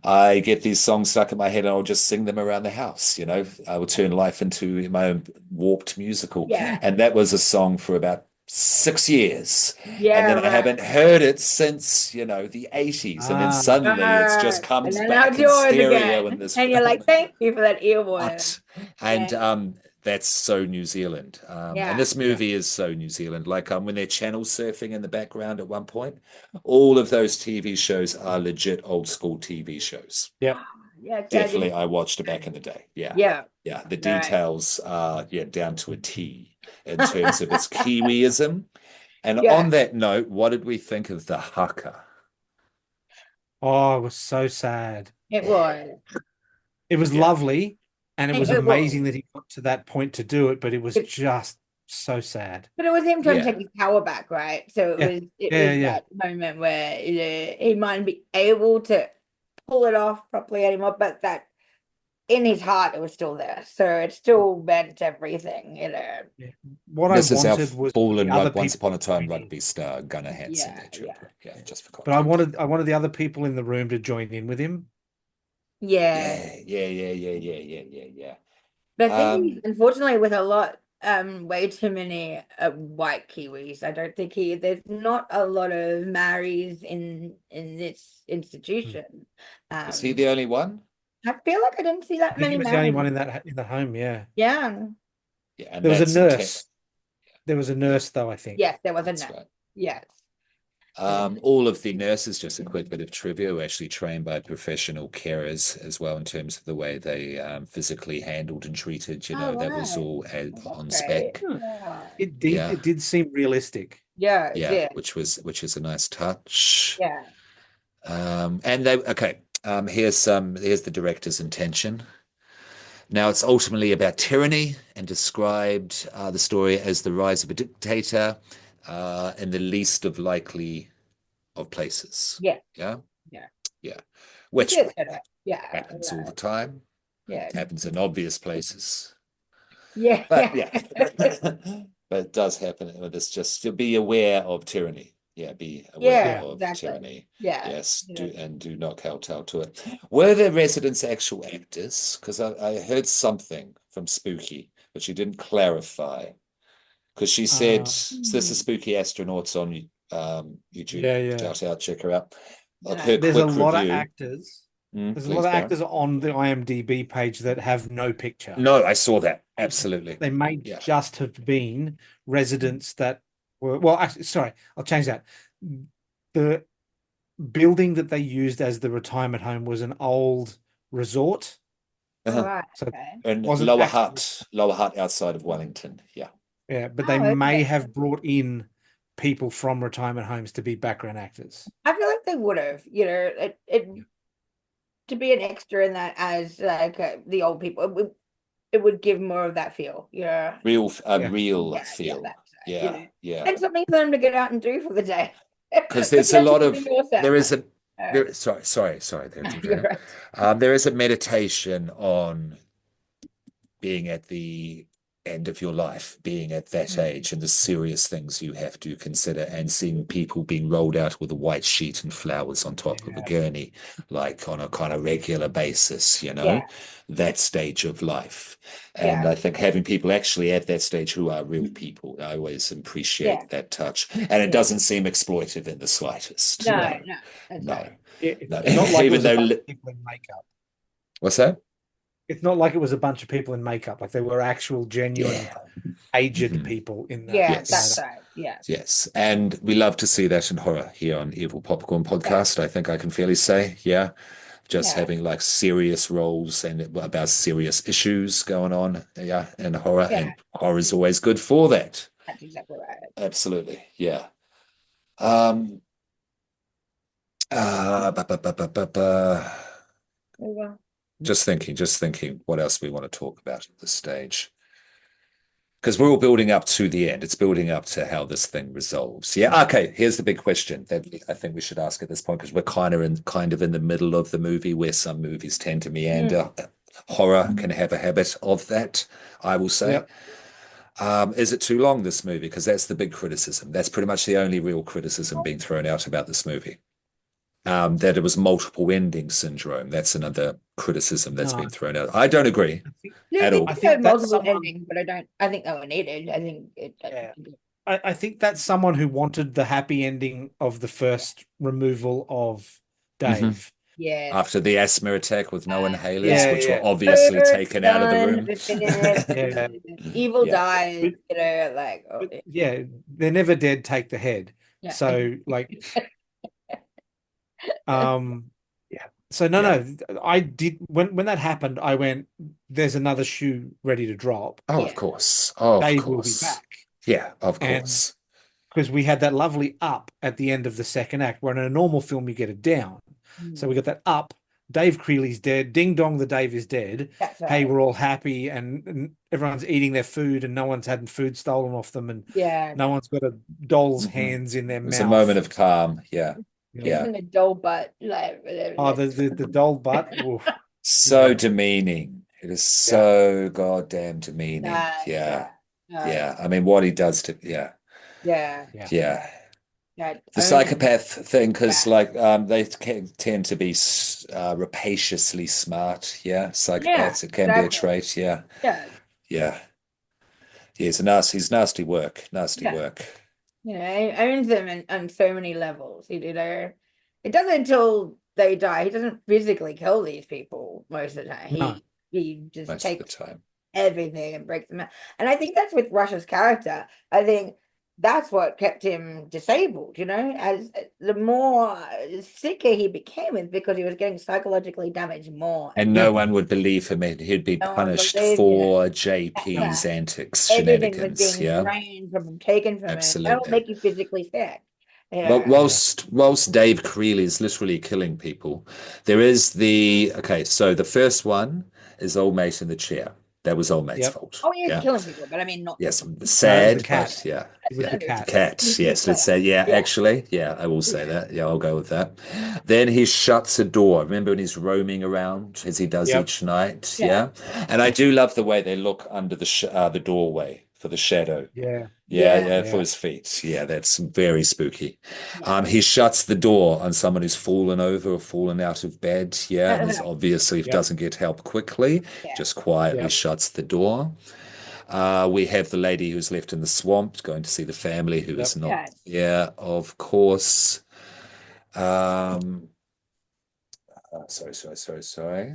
I get these songs stuck in my head and I'll just sing them around the house. I will turn life into my own warped musical, Yeah, and that was a song for about 6 years, and yeah, then I right. haven't heard it since the 80s, and then Ah, suddenly it's just Right. And comes then now back it's in yours stereo in again, this and you're film. like, thank you for that earworm. What? And Yeah, that's so New Zealand. And yeah. this yeah. movie is so New Zealand. Like when they're channel surfing in the background at one point, all of those TV shows are legit old school TV shows. Yep. Yeah, see, I Definitely, didn't. I watched it back in the day. Yeah, Yeah, yeah. The right. details are down to a T in terms of its Kiwiism. And Yeah, on that note, what did we think of the haka? Oh, it was so sad. it was. It was Yeah, lovely, and it was It was. amazing that he got to that point to do it, but it was It, just so sad. but it was him trying to take yeah. his power back, right? So Yeah. it Yeah, was yeah, that moment where he might be able to pull it off properly anymore, but that in his heart it was still there. So it still meant everything. yeah. What I This is our wanted was the fallen other Once people Upon a Time join in. rugby star, Gunnar Hansen, Yeah, their yeah, trooper. Yeah, just for But I context. wanted I wanted the other people in the room to join in with him. yeah. Yeah, yeah, yeah, yeah, yeah, yeah, yeah, yeah. But I think he's Um, unfortunately with a lot, way too many white Kiwis. I don't think there's not a lot of Maoris in this Hmm. institution. is he Um, the only one? I feel like I didn't see I that think he many was the only one Maoris. in that in the home, yeah. Yeah. Yeah, and There was a that's intent. nurse. There was a Yeah, nurse though, I think. Yes, there was a that's no. right. Yes. Yeah. All of the nurses, just a quick bit of trivia, were actually trained by professional carers as well in terms of the way they physically handled and treated. Oh, That was right. all Oh, that's on great. spec. Hmm. Yeah. Yeah, It did seem realistic. Yeah, it yeah, did. which is a nice touch. Yeah. And they okay. Here's the director's intention. Now, it's ultimately about tyranny and described the story as the rise of a dictator in the least of likely of places. Yeah. Yeah, Yeah. yeah, It which did. Yeah. happens all the time, Yeah. happens in obvious places. Yeah. But Yeah. yeah, but it does happen. It's just to be aware of tyranny. Yeah, be aware Yeah, of exactly. tyranny. Yeah. Yes, You know. do not kowtow to it. Were the residents actual actors? Because I heard something from Spooky, but she didn't clarify. Because she said, so this is Hmm. Spooky Astronauts on YouTube. yeah. Shout out, check her out. Of Yeah. her There's a quick lot of review. actors. There's a lot Please of go on. actors on the IMDb page that have no picture. No, I saw that. Absolutely. They may Yeah. just have been residents that were, well, actually, sorry, I'll change that. The building that they used as the retirement home was an old resort. All Uh-huh. right. So it Okay. And wasn't actually, Lower Hutt outside of Wellington. Yeah. yeah, but they Oh, may okay. have brought in people from retirement homes to be background actors. I feel like they would have, it to be an extra in that as like the old people, it would give more of that feel, Real, Yeah. real Yeah, feel. that's Yeah, yeah. and something for them to get out and do for the day. Because Maybe there's a that's lot something of more sad. there is a Uh, there. Sorry there, you're Georgina. right. There is a meditation on being at the end of your life, being at that age, and the serious things you have to consider, and seeing people being rolled out with a white sheet and flowers on top of a Yeah. gurney, like on a kind of regular basis, Yeah, that stage of life. And yeah, I think having people actually at that stage who are real people, I always yeah, appreciate that touch. And it yeah. doesn't seem exploitive in the slightest. No, No, no, that's no, right. no. It's not like it Even was a though, bunch of people in makeup. what's that? It's not like it was a bunch of people in makeup. Like there were actual, genuine, Yeah. aged Mhm. people in that. Yeah, that's Yes. right. Yeah, Yes, and we love to see that in horror here on Evil Popcorn yeah, Podcast. I think I can fairly say, yeah, just yeah, having like serious roles and about serious issues going on, yeah, in horror, yeah. and horror is always good for that. That's exactly right. Absolutely, yeah. Um, uh, ba, ba, ba, ba, ba, ba. Well, Just thinking, what else we want to talk about at this stage? Because we're all building up to the end. It's building up to how this thing resolves. Yeah. Okay. Here's the big question that I think we should ask at this point, because we're kind of in the middle of the movie, where some movies tend to meander. Horror can have a habit of that, I will say. Yep. Is it too long, this movie? Because that's the big criticism. That's pretty much the only real criticism being thrown out about this movie. That it was multiple ending syndrome. That's another criticism that's No, been thrown out. I don't agree yeah, at they all. I could have think that's multiple someone. endings, but I think they were needed. I think it. Yeah. I think that's someone who wanted the happy ending of the first removal of Mhm. Dave. Yes. After the asthma attack with no inhalers, Yeah, which were yeah. obviously taken out of the Done, room. finished, Yeah. evil Yeah. dies, But, like, oh, but yeah, they're never dead, take the head. yeah. So like yeah. So Yeah. no, I did when that happened, I went, there's another shoe ready to drop. Oh, of Yeah. course. Of Dave will be course. back. Yeah, of And course. because we had that lovely up at the end of the second act, where in a normal film you get a down. So we got that up. Dave Creeley's dead. Ding dong, the Dave is dead. That's Hey, right. we're all happy, and everyone's eating their food, and no one's had food stolen off them, and Yeah. no one's got a doll's Mhm. hands in their It was a moment mouth. of calm. Yeah. You know. Yeah. Isn't a dull butt like Oh, the doll butt. Oof. So Yeah. demeaning. It is Yeah. so goddamn demeaning. Yeah. Yeah. I mean, what he does to, yeah. Yeah. Yeah. Yeah. Yeah. The psychopath thing, because like they tend to be rapaciously smart. Yeah. Yeah, Psychopaths, it can be a exactly. trait. Yeah. Yeah. Yeah. Yeah. He's nasty work. Nasty Yeah. work. He owns them on so many levels. It doesn't until they die. He doesn't physically kill these people most of the time. No. He just Most of the takes time. everything and breaks them out. And I think that's with Rush's character. I think that's what kept him disabled, as the more sicker he became, is because he was getting psychologically damaged more And and no Yep. one would believe him, and he'd be no one punished believed in it. for That's JP's right. antics, Everything was shenanigans. being Yeah. drained from him, taken from him. That'll Absolutely. make you physically sick. Well, Yeah. whilst Dave Creeley is literally killing people, there is so the first one is old mate in the chair. That was old mate's Yep. fault. Oh, he is Yeah. killing people, but I mean, not Yes, No, it was the sad, cat. but yeah. It was Yeah. the The cat. cat. Yes, let's say, yeah, Yeah. actually. Yeah, I will say that. Yeah, I'll go with that. Then he shuts a door. Remember when he's roaming around as he does Yep. each night? Yeah. Yeah. And I do love the way they look under the doorway for the shadow. Yeah. Yeah, for Yeah. his feet. Yeah, that's very spooky. Yeah. He shuts the door on someone who's fallen over or fallen out of bed. Yeah, and he's obviously Yep. doesn't get help quickly, Yeah. just quietly Yep. shuts the door. We have the lady who's left in the swamp going to see the family who is Yep. not Yeah. there, of course. Um, sorry.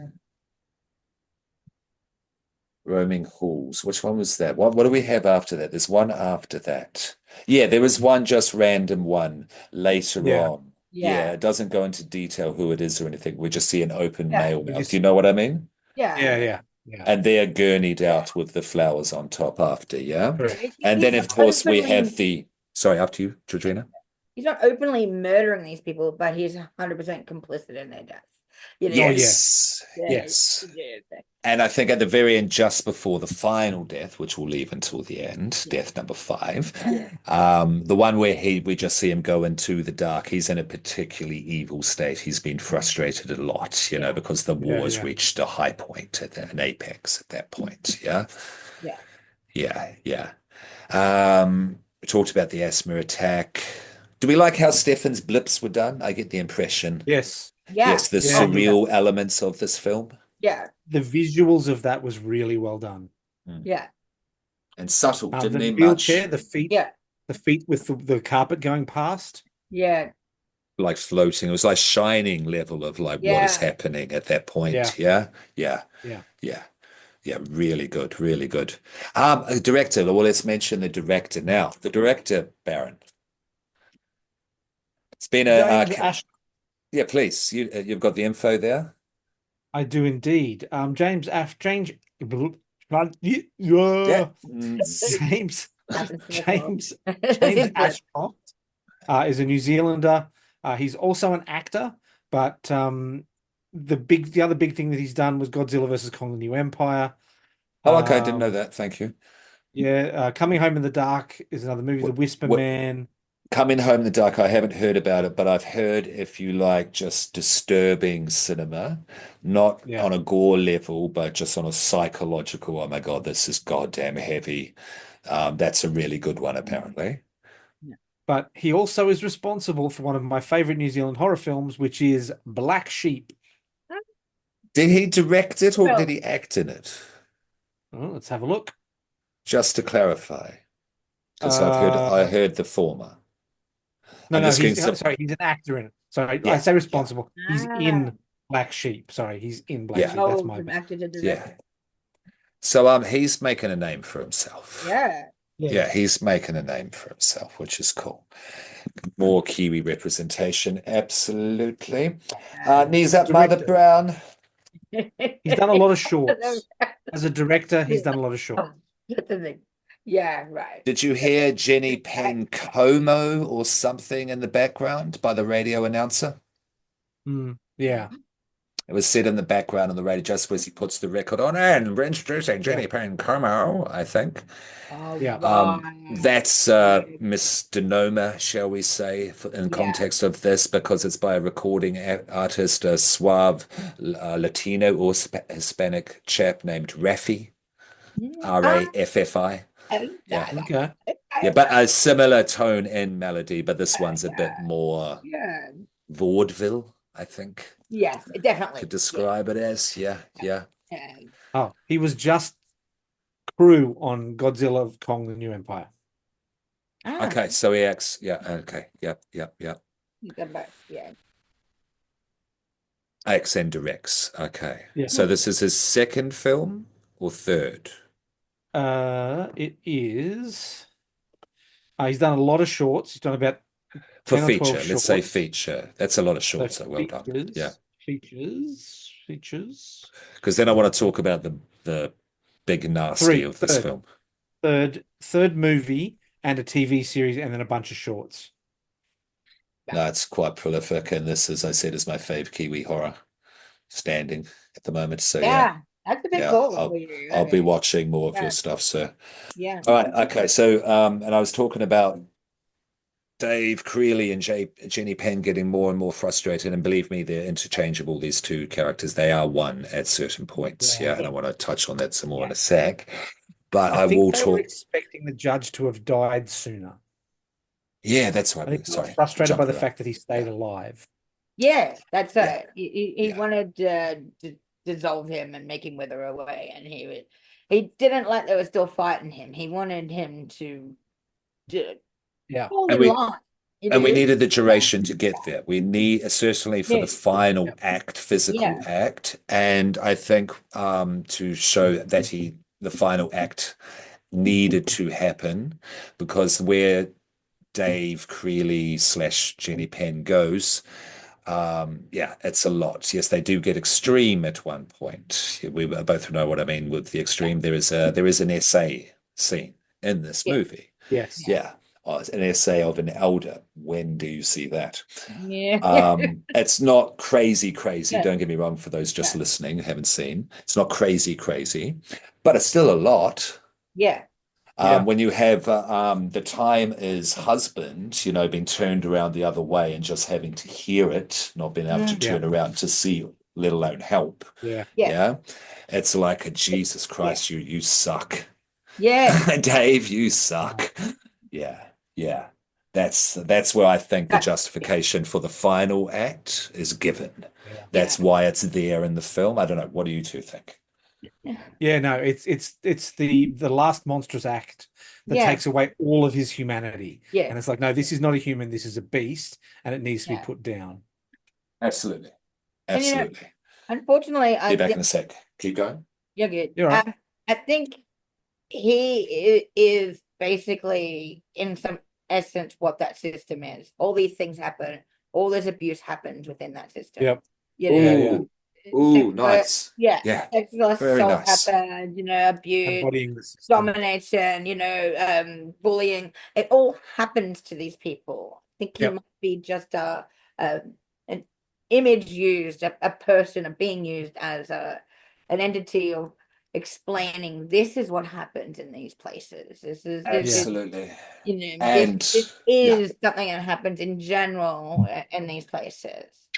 Roaming halls. Which one was that? What do we have after that? There's one after that. Yeah, there was one just random one later Yeah. on. Yeah, Yeah. it doesn't go into detail who it is or anything. We just see an open Yeah. mail We mouth. Do you just know what I mean? Yeah. Yeah. Yeah. And they're gurneyed Yeah. out with the flowers on top after, yeah? Correct. And He's then, of not course, we have openly sorry, after you, Georgina. he's not openly murdering these people, but he's 100% complicit in their deaths. You know, Oh, Yes, yeah, yes. yeah, And I think at the very end, just before the final death, which we'll leave until the end, yeah, death number 5, yeah, the one where we just see him go into the dark, he's in a particularly evil state. He's been frustrated a lot, yeah, because the Yeah. war has Yeah. reached a high point, an apex at that point. Yeah, yeah. yeah. We talked about the asthma attack. Do we like how Stefan's blips were done? I get the impression. Yes. Yeah. Yes, the Yeah. surreal elements of this film. Yeah. The visuals of that was really well done. Yeah. And subtle, didn't The need wheelchair, much. the feet Yeah. with the carpet going past. Yeah. Like floating. It was like shining level of like what is Yeah. happening at that point. Yeah. Yeah. Yeah. Really good, really good. A director. Well, let's mention the director now. The director, Baron. It's been James Ash. yeah. Please, you've got the info there. I do indeed. James Ash. James. Yeah. James. Happens to us all. James. James Ashcroft is a New Zealander. He's also an actor, but the other big thing that he's done was Godzilla versus Kong: The New Empire. Oh, okay. I didn't know that. Thank you. Yeah, Coming Home in the Dark is another movie. The Whisper What, Man. Coming Home in the Dark, I haven't heard about it, but I've heard if you like just disturbing cinema, not Yeah. on a gore level, but just on a psychological, oh my God, this is goddamn heavy. That's a really good one, apparently. But he also is responsible for one of my favorite New Zealand horror films, which is Black Sheep. Did he direct it or Well- did he act in it? Oh, let's have a look. Just to clarify, because Uh, I heard the former. No, I'm no, just he's going sorry, he's an actor in it. Sorry, Yeah, I say responsible. He's Ah. in Black Sheep. Sorry, he's in Black Yeah. Sheep. That's Oh, my from bad. actor to Yeah. director. So he's making a name for himself. Yeah. Yeah, he's making a name for himself, which is cool. More Kiwi representation, absolutely. Knees up, Mother Director. Brown. He's done a lot of shorts. As a director, he's done a lot of shorts. That's the thing. Yeah, right. Did you hear Jenny Penn Como or something in the background by the radio announcer? Yeah. It was said in the background on the radio just as he puts the record on, and we're introducing Jenny Penn Como, I think. Oh, Yeah. right. That's misnomer, shall we say, in context of this, because it's by a recording artist, a suave Latino or Hispanic chap named Raffi, Raffi. Yeah. Okay. Yeah, but a similar tone and melody, but this one's a bit more Yeah. vaudeville, I think, Yes, definitely. to describe it as. Yeah. Yeah. Oh, he was just crew on Godzilla Kong: The New Empire. Ah, Okay, so he acts. Yeah. Okay. Yep. the both, yeah. Acts and directs. Okay. Yeah. So this is his second film or third? It is. He's done a lot of shorts. He's done about For 10 or 12 feature, let's say shorts. feature. That's a lot of So shorts. So well done. Yeah. Features. Because then I want to talk about the big nasty of this film. Third movie and a TV series, and then a bunch of shorts. No, it's quite prolific, and this, as I said, is my fave Kiwi horror standing at the moment. So Yeah, that's a bit cool I'll, for you. I'll be watching more of Yeah. your stuff, sir. Yeah. All right, okay. So, and I was talking about Dave Creeley and Jenny Penn getting more and more frustrated, and believe me, they're interchangeable. These two characters, they are one at certain points. Yeah, and I want to touch on that some more in a sec. but I I think will they were talk. expecting the judge to have died sooner. Yeah, that's I right. think they were Sorry, frustrated by jumped the the gun. fact that he stayed Yeah, alive. Yeah, that's yeah, it. He yeah. wanted to dissolve him and make him wither away, and he didn't like they were still fighting him. He wanted him to Yeah. fall And in we line. You and we know? needed the Yeah, duration to get there. We need certainly for the yeah, final Yeah. act, physical yeah, act, and I think to show that the final act needed to happen because where Dave Creeley / Jenny Penn goes, yeah, it's a lot. Yes, they do get extreme at one point. We both know what I mean with the extreme. There is an essay scene in this yeah, movie. Yes. yeah, Yeah, an essay of an elder. When do you see that? yeah, yeah, It's not crazy, crazy. yeah, Don't get me wrong for those just yeah, listening who haven't seen. It's not crazy, crazy, but it's still a lot. yeah, Yeah. When you have the time is husband, being turned around the other way and just having to hear it, not being able to Yeah. turn around to see, let alone help. Yeah. yeah, Yeah. It's like a Jesus yeah, Christ, you suck. yeah. Dave, you Yeah. suck. Yeah. Yeah. That's where I think the Yeah, justification for the final act is given. Yeah. yeah, That's why it's there in the film. I don't know. What do you two think? Yeah, no, it's the last monstrous act that yeah, takes away all of his humanity. yeah, And it's like, no, this is not a human, this is a beast, and it needs to be yeah. put down. Absolutely. And Absolutely. unfortunately, Be I back think in a sec. Keep going. you're good. You're right. I think he is basically, in some essence, what that system is. All these things happen. All this abuse happens within that system. Yep. You Yeah, know, yeah. Ooh, ooh, nice. yeah, Yeah, sexual very assault nice. happens. Abuse, Embodying the system. domination. Bullying. It all happens to these people. I think he Yep. might be just a an image used, a person, a being used as an entity of explaining this is what happens in these places. This is Yeah. Absolutely. this And this yeah, is something that happens in general in these places.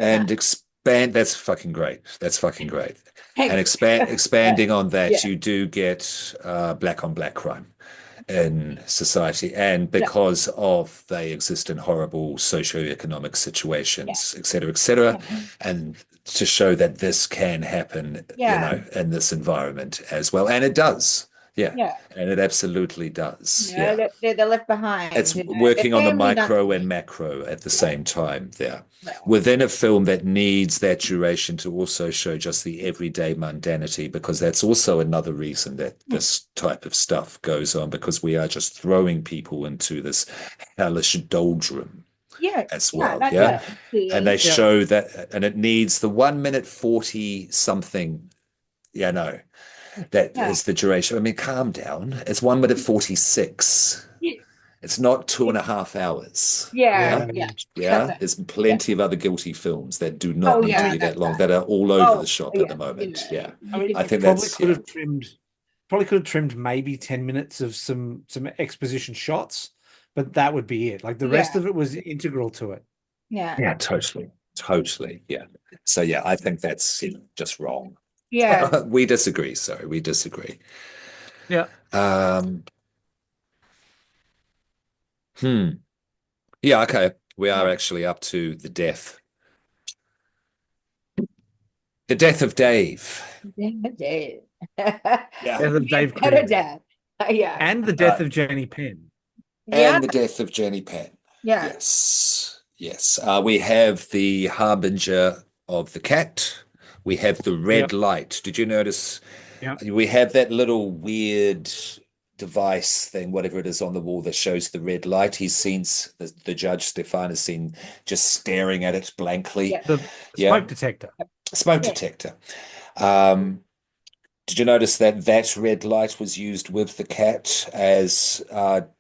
Uh, and expand. That's fucking great. That's fucking great. And thanks. expanding on that, Yeah, you do get black on black crime in society, and yeah, because of they exist in horrible socioeconomic yeah, situations, et cetera, yeah, and to show that this can happen, yeah, in this environment as well, and it does. Yeah, yeah. and it absolutely does. Yeah. They're left behind. It's The working on the family micro and dynamic. macro at the Yeah, same time there. yeah, Within a film that needs that duration to also show just the everyday mundanity, because that's also another reason that mm, this type of stuff goes on, because we are just throwing people into this hellish doldrum yeah, as yeah. well. That's Yeah. it. And they Yep. show that, and it needs the 1 minute 40 something. Yeah, no, that Yeah, is the duration. I mean, calm down. It's 1 minute 46. It's not two yeah, and a half hours. yeah, Yeah. Yeah. yeah. That's Yeah. it. There's Yeah. plenty of other guilty films that do not Oh need I to yeah, mean, be that that's long, that. that are all over the Oh shop at yeah, the moment. Yeah. I you mean, I can. they think probably that's, could yeah. have trimmed maybe 10 minutes of some exposition shots, but that would be it. Like the rest Yeah, of it was integral to it. yeah, Yeah, totally. Totally. Yeah. So, yeah, I think that's just wrong. yeah, We disagree. Sorry, we disagree. Yeah. Um, hmm. Yeah, okay. We are yeah. actually up to the death. The death of Dave. Dave. Yeah. Death Could of be a Dave better Creeley dad. Yeah, and the death Uh, of Jenny Penn. yeah, and the death of Jenny Penn. yeah, Yes. Yes. We have the harbinger of the cat. We have the red Yep. light. Did you notice? Yep. We have that little weird device thing, whatever it is on the wall that shows the red light. He's seen, the judge, Stefan, has seen just staring at it blankly. yeah, The Yeah. smoke detector. Smoke yeah. detector. Um, Did you notice that that red light was used with the cat as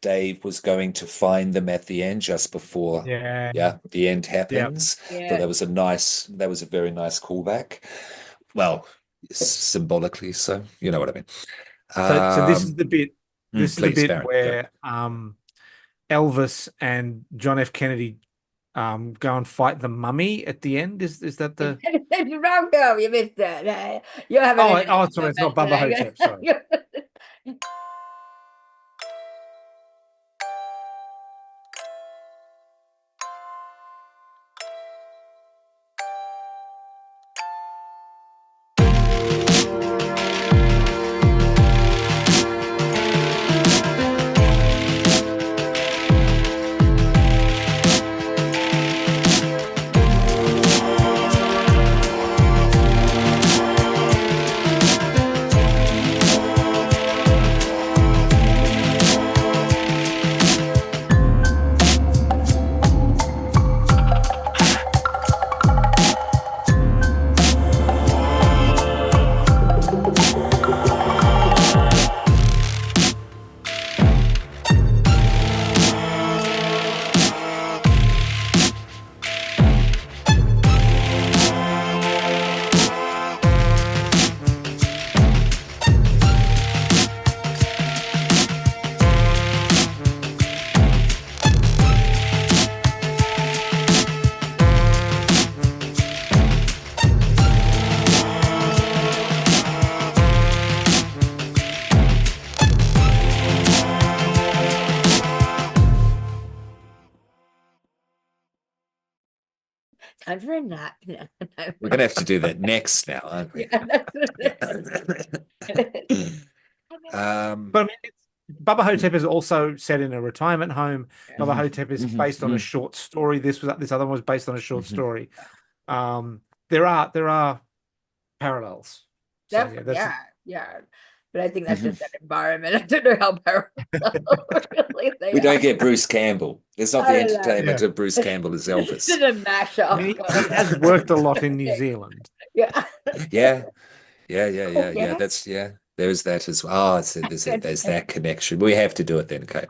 Dave was going to find them at the end, just before, Yeah. yeah, the end Yeah. happens? Thought Yeah, that was a very nice callback. Well, symbolically, so you know what I mean. So this is the bit. This is the Please, bit Baron, go. where Elvis and John F. Kennedy go and fight the mummy at the end. Is that the? it's wrong film. You missed it. You're having Oh, an sorry, it's not Bubba Hotep. Sorry. Time for a nap. No, no. We're gonna have to do that next now, aren't we? Yeah, that's what it is. Um, But I mean, Baba Hotep is also set in a retirement home. Baba mhm, Hotep is mhm, based on a short story. This other one was based on a short mhm. story. There are parallels. So yeah, Definitely, that's yeah. But I think that's Mhm. just that environment. I don't know how powerful really they We are. don't get Bruce Campbell. It's not I the don't know. entertainment yeah. of Bruce Campbell as It's just Elvis. a I mashup. mean, he has worked a lot in New Zealand. Yeah. Yeah, Oh, yeah. yeah. That's There is that as well. Oh, there's that connection. We have to do it then. Okay.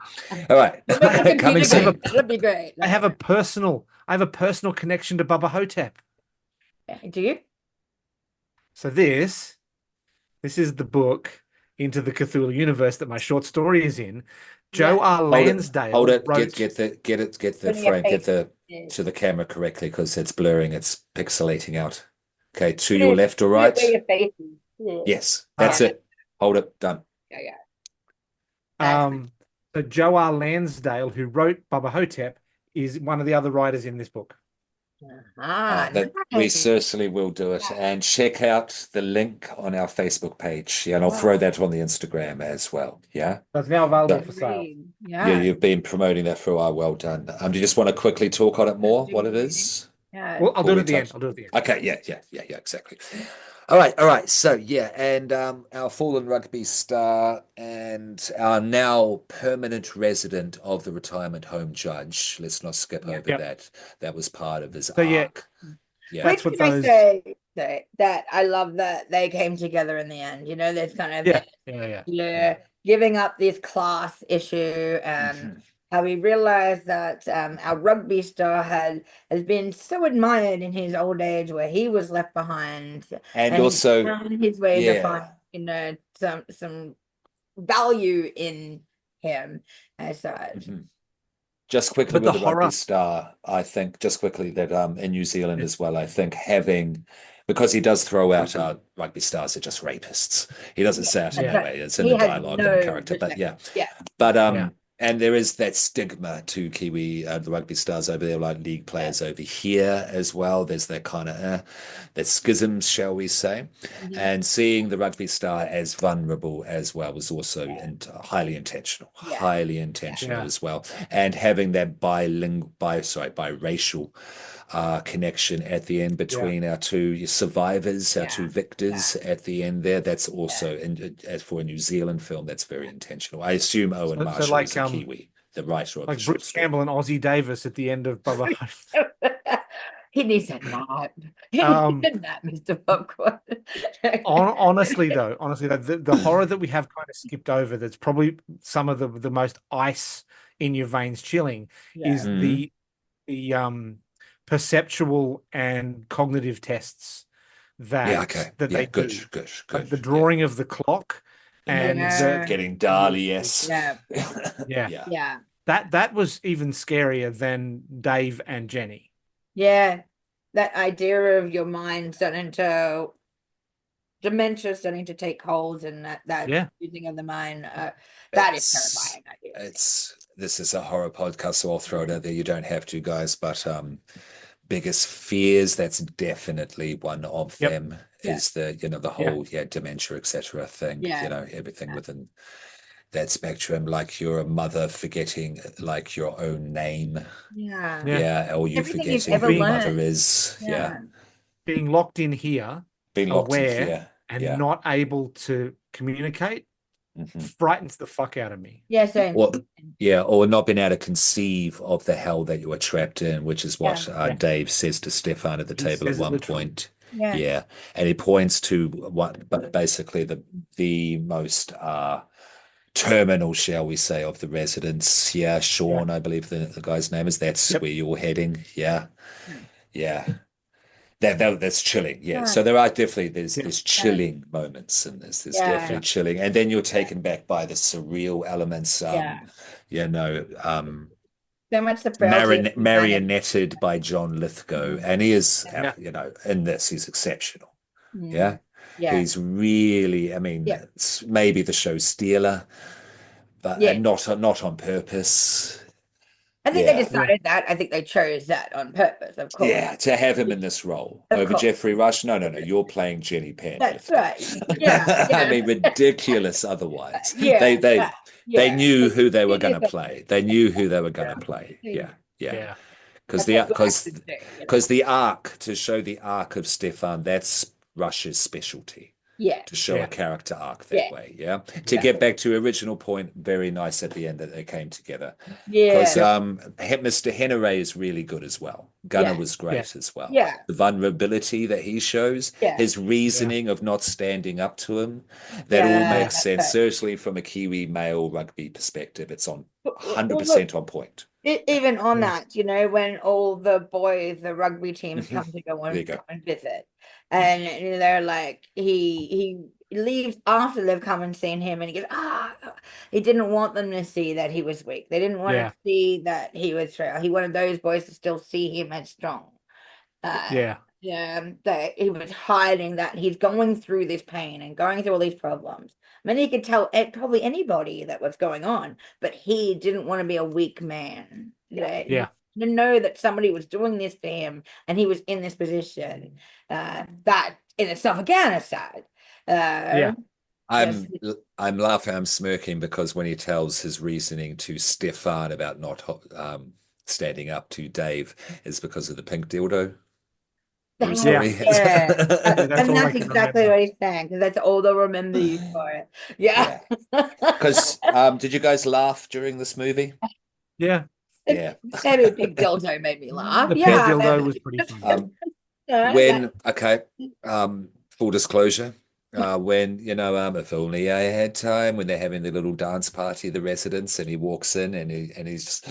All right. We'll make a Coming computer have game. soon. a That'd be great. I have a personal connection to Baba Hotep. Do you? So this is the book into the Cthulhu universe that my short story is in. Yeah. Joe R. Hold it. Hold Lansdale it. wrote. Get the Putting your frame. Get face the in. to the camera correctly because it's blurring. It's pixelating out. Okay. To Put your it, left or put it where right? your face is. Yeah. Yes. Uh, That's Yeah. it. Hold it. Done. Yeah. Yeah. um, so Joe R. Lansdale, who wrote Baba Hotep, is one of the other writers in this book. Ah, That we nice. certainly will do it. Yeah. And check out the link on our Facebook page. Yeah, and I'll throw Oh, that on the Instagram as well. Yeah. So it's now available So, for sale. yeah, yeah. you've been promoting that for a while. Well done. Do you just want to quickly talk on it more, what it Absolutely. is, Yeah. Well, I'll before do it we at the end. touch? I'll do it at the end. Okay, yeah, exactly. All right. So yeah, and our fallen rugby star and our now permanent resident of the retirement home judge. Let's not skip Yeah. over Yep. that. That was part of his So yeah, arc. Yeah. Which that's what can I those. say that I love that they came together in the end. You know, there's kind of Yeah, this, yeah. yeah, giving up this class issue and Mhm. how we realized that our rugby star has been so admired in his old age where he was left behind And and he also, found his way to find, yeah. some value in him as such. Mhm. Just quickly But the with the rugby horror. star, I think just quickly that in New Zealand Yeah, as well, I think having because he does throw out rugby stars are just rapists. He doesn't say it in That's that yeah, right. way. It's in He the has dialogue and the no character, but respect. yeah. Yeah. But yeah. and there is that stigma to Kiwi, the rugby stars over there, like league Yeah. players over here as well. There's that kind of that schisms, shall we say? Mhm. And seeing the rugby star as vulnerable as well was also Yeah. Yeah. highly Yeah. intentional Yeah. as well. And having that biracial connection at the end Yeah. between our two survivors, our two Yeah. Yeah. victors at the end there. That's Yeah. also, as for a New Zealand film, that's very intentional. I assume Owen So Marshall is like a Kiwi, the writer of the like short Bruce story. Campbell and Ozzie Davis at the end of Bubba Hotep. He needs a nap. He needs Um, a nap, Mr. Popcorn. honestly though, the horror that we have kind of skipped over, that's probably some of the most ice in your veins chilling, Yeah. is Mhm. the perceptual and cognitive tests Yeah, that okay. that Yeah, they good, do, good, like good. the Yeah. drawing of the clock The and movie's Yeah. getting Dali-esque. Yeah. yeah, Yeah. Yeah. that was even scarier than Dave and Jenny. Yeah. That idea of your mind starting to dementia starting to take hold and that Yeah, using of the mind, that is It's terrifying, I do think. this is a horror podcast, so I'll throw it out there. You don't have to, guys, but biggest fears, that's definitely one of yep, them Yeah. is the yeah, whole dementia, etc. thing, Yeah. everything within that spectrum, like you're a mother forgetting like your own name, Yeah. yeah. or you Everything you've forgetting Or ever who being mother learned. is, Yeah. being locked in here, being locked in aware here, and not able to communicate, Mhm. frightens the fuck out of me. Yeah, same. Or or not being able to conceive of the hell that you were trapped in, which is Yeah. what Yeah, Dave says to Stefan at the he table at says it one literally. point. Yeah. Yeah, and he points to what, but basically the most terminal, shall we say, of the residents. Yeah, Yeah, Sean, I believe the guy's name is. That's yep, where you're heading. Yeah, Hmm. yeah. That's chilling. Yeah. Yeah. So there are definitely yeah, there's Yeah. chilling moments in this. There's Yeah. definitely yeah. chilling, and then you're taken back by the surreal elements. Yeah. You know, So much the frailty of humanity. marionetted by John Lithgow, Mm. and he is, Yeah. Yeah. in this he's exceptional. Mm. Yeah, Yeah. he's really. I mean, Yeah. it's maybe the show stealer, but Yeah. and not on purpose. I think they Yeah. decided that. I think they chose that on purpose, of course. Yeah, to have him in this role Of over course. Geoffrey Rush. No, you're playing Jenny Penn, That's Lithgow. right. Yeah, I yeah. mean, ridiculous otherwise. Yeah, They yeah. knew who they were It going is to a play. They knew who they were going to yeah. play. Yeah, yeah. Yeah. Because That's what good actors do, because the arc, to show the arc of Stefan, that's Rush's specialty, Yeah, to show a character arc that yeah, way. Yeah. To Yeah. get back to your original point, very nice at the end that they came together. yeah, Because Mr. Henneray is really good as well. Gunnar yeah, was great as well. yeah, The vulnerability that he shows, yeah, his reasoning of not standing up to him, that all yeah. makes That's sense. right. Seriously, from a Kiwi male rugby perspective, it's on Well, look, 100% on point. even on Yeah. that, when all the boys, the rugby teams Mhm. come to go There you and go. come and visit, and they're like, he leaves after they've come and seen him, and he goes, he didn't want them to see that he was weak. They didn't want Yeah. to see that he was frail. He wanted those boys to still see him as strong. Yeah. That he was hiding that he's going through this pain and going through all these problems. I mean, he could tell probably anybody that was going on, but he didn't want to be a weak man. Yeah. To know that somebody was doing this to him and he was in this position, that in itself again is sad. Yeah. Just I'm laughing, I'm smirking because when he tells his reasoning to Stefan about not standing up to Dave is because of the pink dildo. Or sorry. yeah. That's And all I that's can exactly remember. what he's saying, because that's all they'll remember you for it. Yeah. Because did you guys laugh during this movie? Yeah. Yeah. Maybe Big Dildo made me laugh. The pink Yeah. dildo was pretty funny. Full disclosure, when if only I had time, when they're having the little dance party, the residents, and he walks in and he's just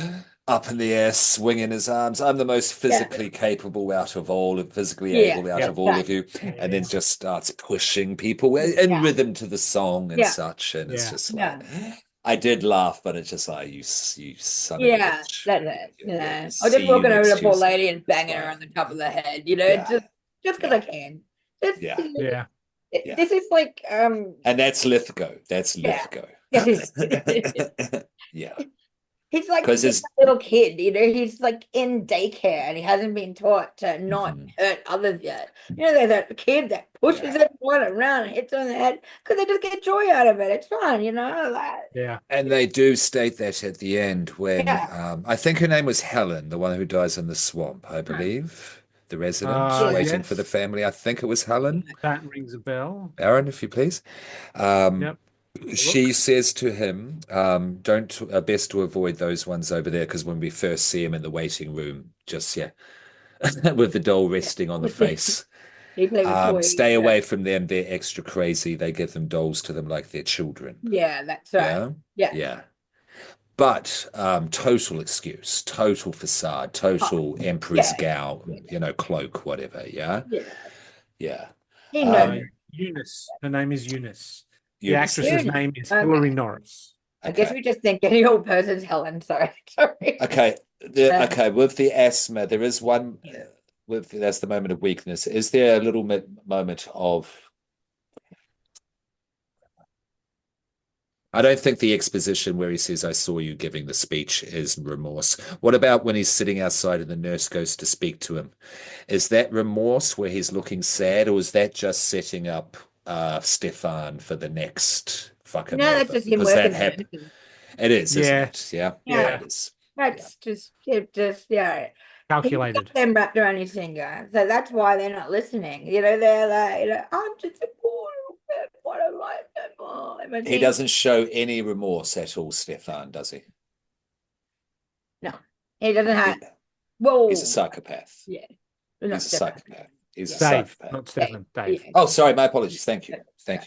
up in the air, swinging his arms. I'm the most physically capable physically able out of all of you, and then just starts pushing people in rhythm to the song and such, and it's just like. I did laugh, but it's just like you son of a bitch. That's it. Or See just you walking over next to poor Tuesday. lady and banging her on the top of the head, just because I can. Just, Yeah. This is like And that's Lithgow. That's Lithgow. Yeah. He's like Because just a little kid, he's like in daycare and he hasn't been taught to not hurt others yet. There's that kid that pushes everyone around and hits on the head because they just get joy out of it. It's fun, Yeah. And they do state that at the end when I think her name was Helen, the one who dies in the swamp, I believe. The resident waiting for the family. I think it was Helen. That rings a bell. Aaron, if you please. Yep. She says to him, best to avoid those ones over there, because when we first see him in the waiting room, just with the doll resting on the face. Stay away from them. They're extra crazy. They give them dolls to them like they're children. Yeah, that's right. Yeah. But total excuse, total facade, total emperor's gown, cloak, whatever. Yeah. He knows. Eunice. Her name is Eunice. The Eunice. actress's name is Hilary Norris. I guess we just think any old person's Helen. Sorry. Okay. With the asthma, there is one. That's the moment of weakness. Is there a little moment of? I don't think the exposition where he says, "I saw you" giving the speech is remorse. What about when he's sitting outside and the nurse goes to speak to him? Is that remorse where he's looking sad, or is that just setting up Stefan for the next fucking? No, that's just him working. It is, isn't Yeah. it? Yeah. Yeah. It is. That's just Calculated. He's got them wrapped around his finger, so that's why they're not listening. They're like, I'm just a poor little bit. What am I? He doesn't show any remorse at all, Stefan, does he? No, he doesn't have. Whoa, he's a psychopath. Yeah, he's a psychopath. He's a Dave, psychopath. not Stefan. Dave. Oh, sorry, my apologies. Thank you.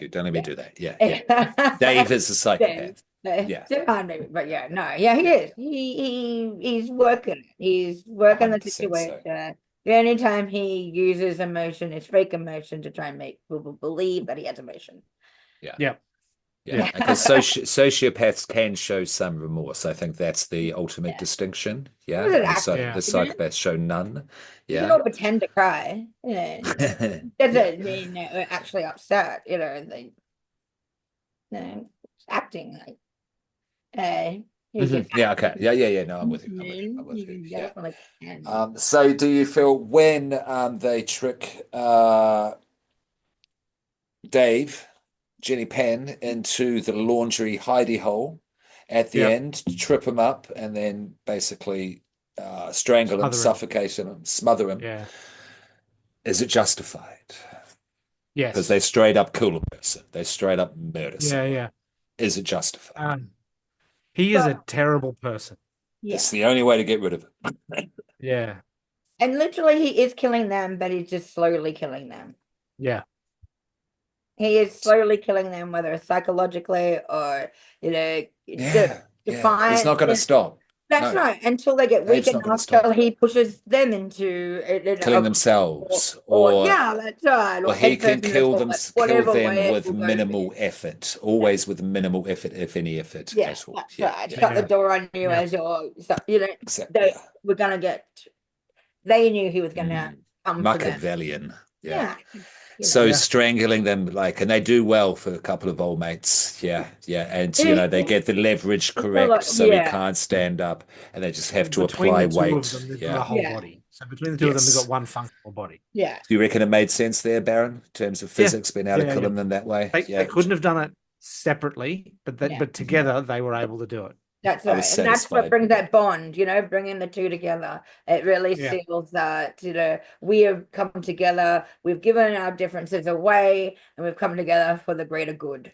Don't let me do that. Yeah. Dave is a psychopath. Yeah. But he is. He's working. He's working the situation. So. The only time he uses emotion is fake emotion to try and make people believe that he has emotion. Yeah. Because sociopaths can show some remorse. I think that's the ultimate distinction. Yeah. The psychopaths show none. You can all pretend to cry. Doesn't mean we're actually upset. Acting like. You can Yeah, okay. Yeah. No, I'm with you. I'm with you. you Yeah. definitely can. So do you feel when they trick Dave, Jenny Penn, into the laundry hidey hole at the Yeah. end, trip him up, and then basically strangle him, Smother him. suffocate him, smother him, Yeah. is it justified? Because Yes. they straight up kill a person. They straight up murder Yeah. someone. Yeah. Is it justified? He is a Well, terrible person. yeah. It's the only way to get rid of it. Yeah. And literally he is killing them, but he's just slowly killing them. Yeah. He is slowly killing them, whether psychologically or, Yeah. He's not defiant. going to stop. That's No, right. Until they get weak Dave's not going to enough till stop. he pushes them into Killing or, themselves, yeah, that's right. or Or he head can first in the toilet, kill whatever them way it with will go to minimal be. effort, always with minimal effort, if any effort Yeah, at all. that's Yeah, right. yeah, Shut the Yeah. door on you Yeah. as you're, exactly. they Yeah. were gonna get. They knew he was gonna come for them. Machiavellian. Yeah. Yeah, So Yeah. strangling them, like, and they do well for a couple of old mates. Yeah, yeah. And, they get the leverage correct so he yeah, can't stand up, and they just have to Between apply the two of weight. them, they've got a Yeah. whole yeah, body. So between the two of them, they've got Yes. one functional body. yeah. Do you reckon it made sense there, Baron, in terms of Yeah. physics, being able to Yeah. kill Yeah. them in that way? They Yeah. couldn't have done it separately, Yeah. but together they were able to do it. That's I was right. And that's what satisfied. brings that bond, bringing the two together. It really Yeah. seals that, we have come together, we've given our differences away, and we've come together for the greater good.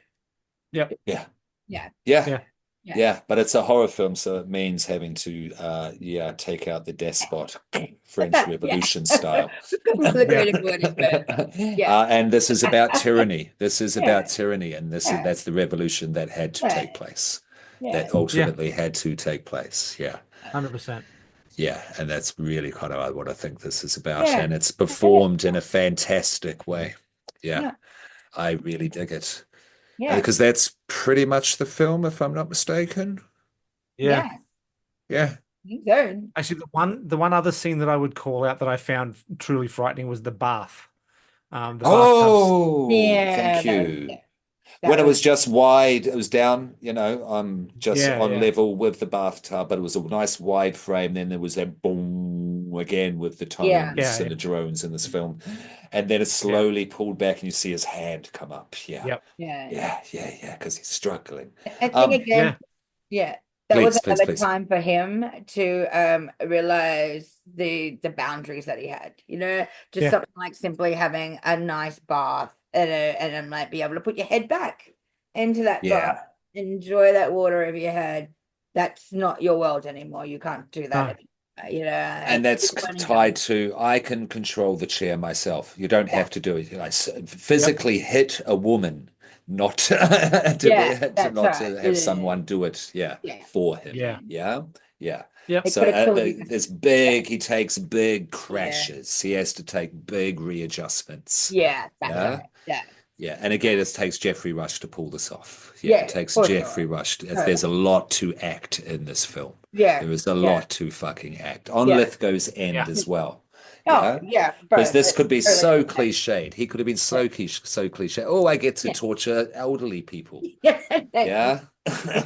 Yep. Yeah. Yeah. Yeah. Yeah. Yeah, but it's a horror film, so it means having to take out the despot, French Yeah. Revolution style. For the greater good is perfect. Yeah. And this is about tyranny. This is Yeah. about tyranny, and Yeah. that's the revolution that had to Yeah. take place. Yeah. That ultimately had to take place. Yeah. 100%. Yeah, and that's really kind of what I think this is about, Yeah. and it's performed in a fantastic way. Yeah, Yeah. I really dig it. Yeah. Because that's pretty much the film, if I'm not mistaken. Yeah. Yeah. Good. Actually, the one other scene that I would call out that I found truly frightening was the bath. The bathtubs. Oh, Yeah. thank you. That When it was was just wide, it was down, just Yeah, on yeah. level with the bathtub, but it was a nice wide frame. Then there was that boom again with the tones Yeah. Yeah, and the drones in this film. And then it slowly pulled back and you see his hand come up. Yeah. Yep. Yeah. Yeah, because he's struggling. I think Um, again, yeah, that was please, another please. time for him to realize the boundaries that he had. Just Yeah. something like simply having a nice bath and then might be able to put your head back into that Yeah. bath, enjoy that water over your head. That's not your world anymore. You can't do that No. anymore. And that's tied to I can control the chair myself. You don't have to do it. Physically hit a woman, not to that's not to right. have someone do it. Yeah, Yeah. for him. Yeah. Yeah. Yep. It So could have killed you. there's big. He takes big crashes. He has to take big readjustments. Yeah, that's Yeah. right. Yeah. Yeah, and again, it takes Geoffrey Rush to pull this off. Yeah, It takes for Geoffrey sure. Rush. There's a lot to act in this film. Yeah. There is a Yeah. lot to fucking act on Yeah. Lithgow's end Yeah. as well. Oh, yeah. Because this but could be really- so cliched. He could have been so cliche. Oh, I get to torture elderly people. Yeah.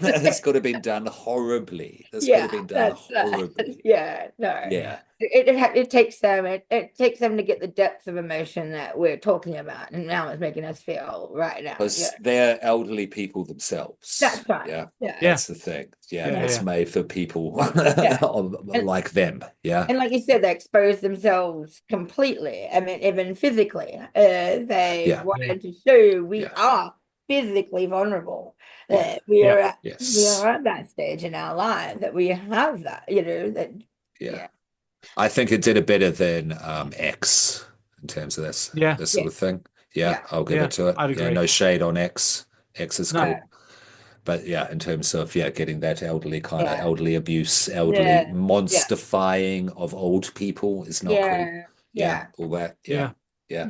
This could have been done horribly. This could have been done that's right. horribly. Yeah, no. Yeah. It takes them it takes them to get the depth of emotion that we're talking about, and now it's making us feel right now. Because they're elderly people themselves. That's right. Yeah. Yeah. That's the thing. Yeah. Yeah, It's yeah. made for people Yeah. like them. Yeah. And like you said, they expose themselves completely. I mean, even physically, they Yeah. wanted to show we Yeah. are physically vulnerable. Yeah. We are Yes. at that stage in our life that we have that, that Yeah. I think it did it better than X in terms of this sort of thing. Yeah, I'll give it to it. I'd agree. No shade on X. X is No. cool. But yeah, in terms of getting that elderly kind of Yeah. elderly abuse, elderly Yeah. monsterifying of old people is not cool. Yeah. All that. Yeah. Yeah.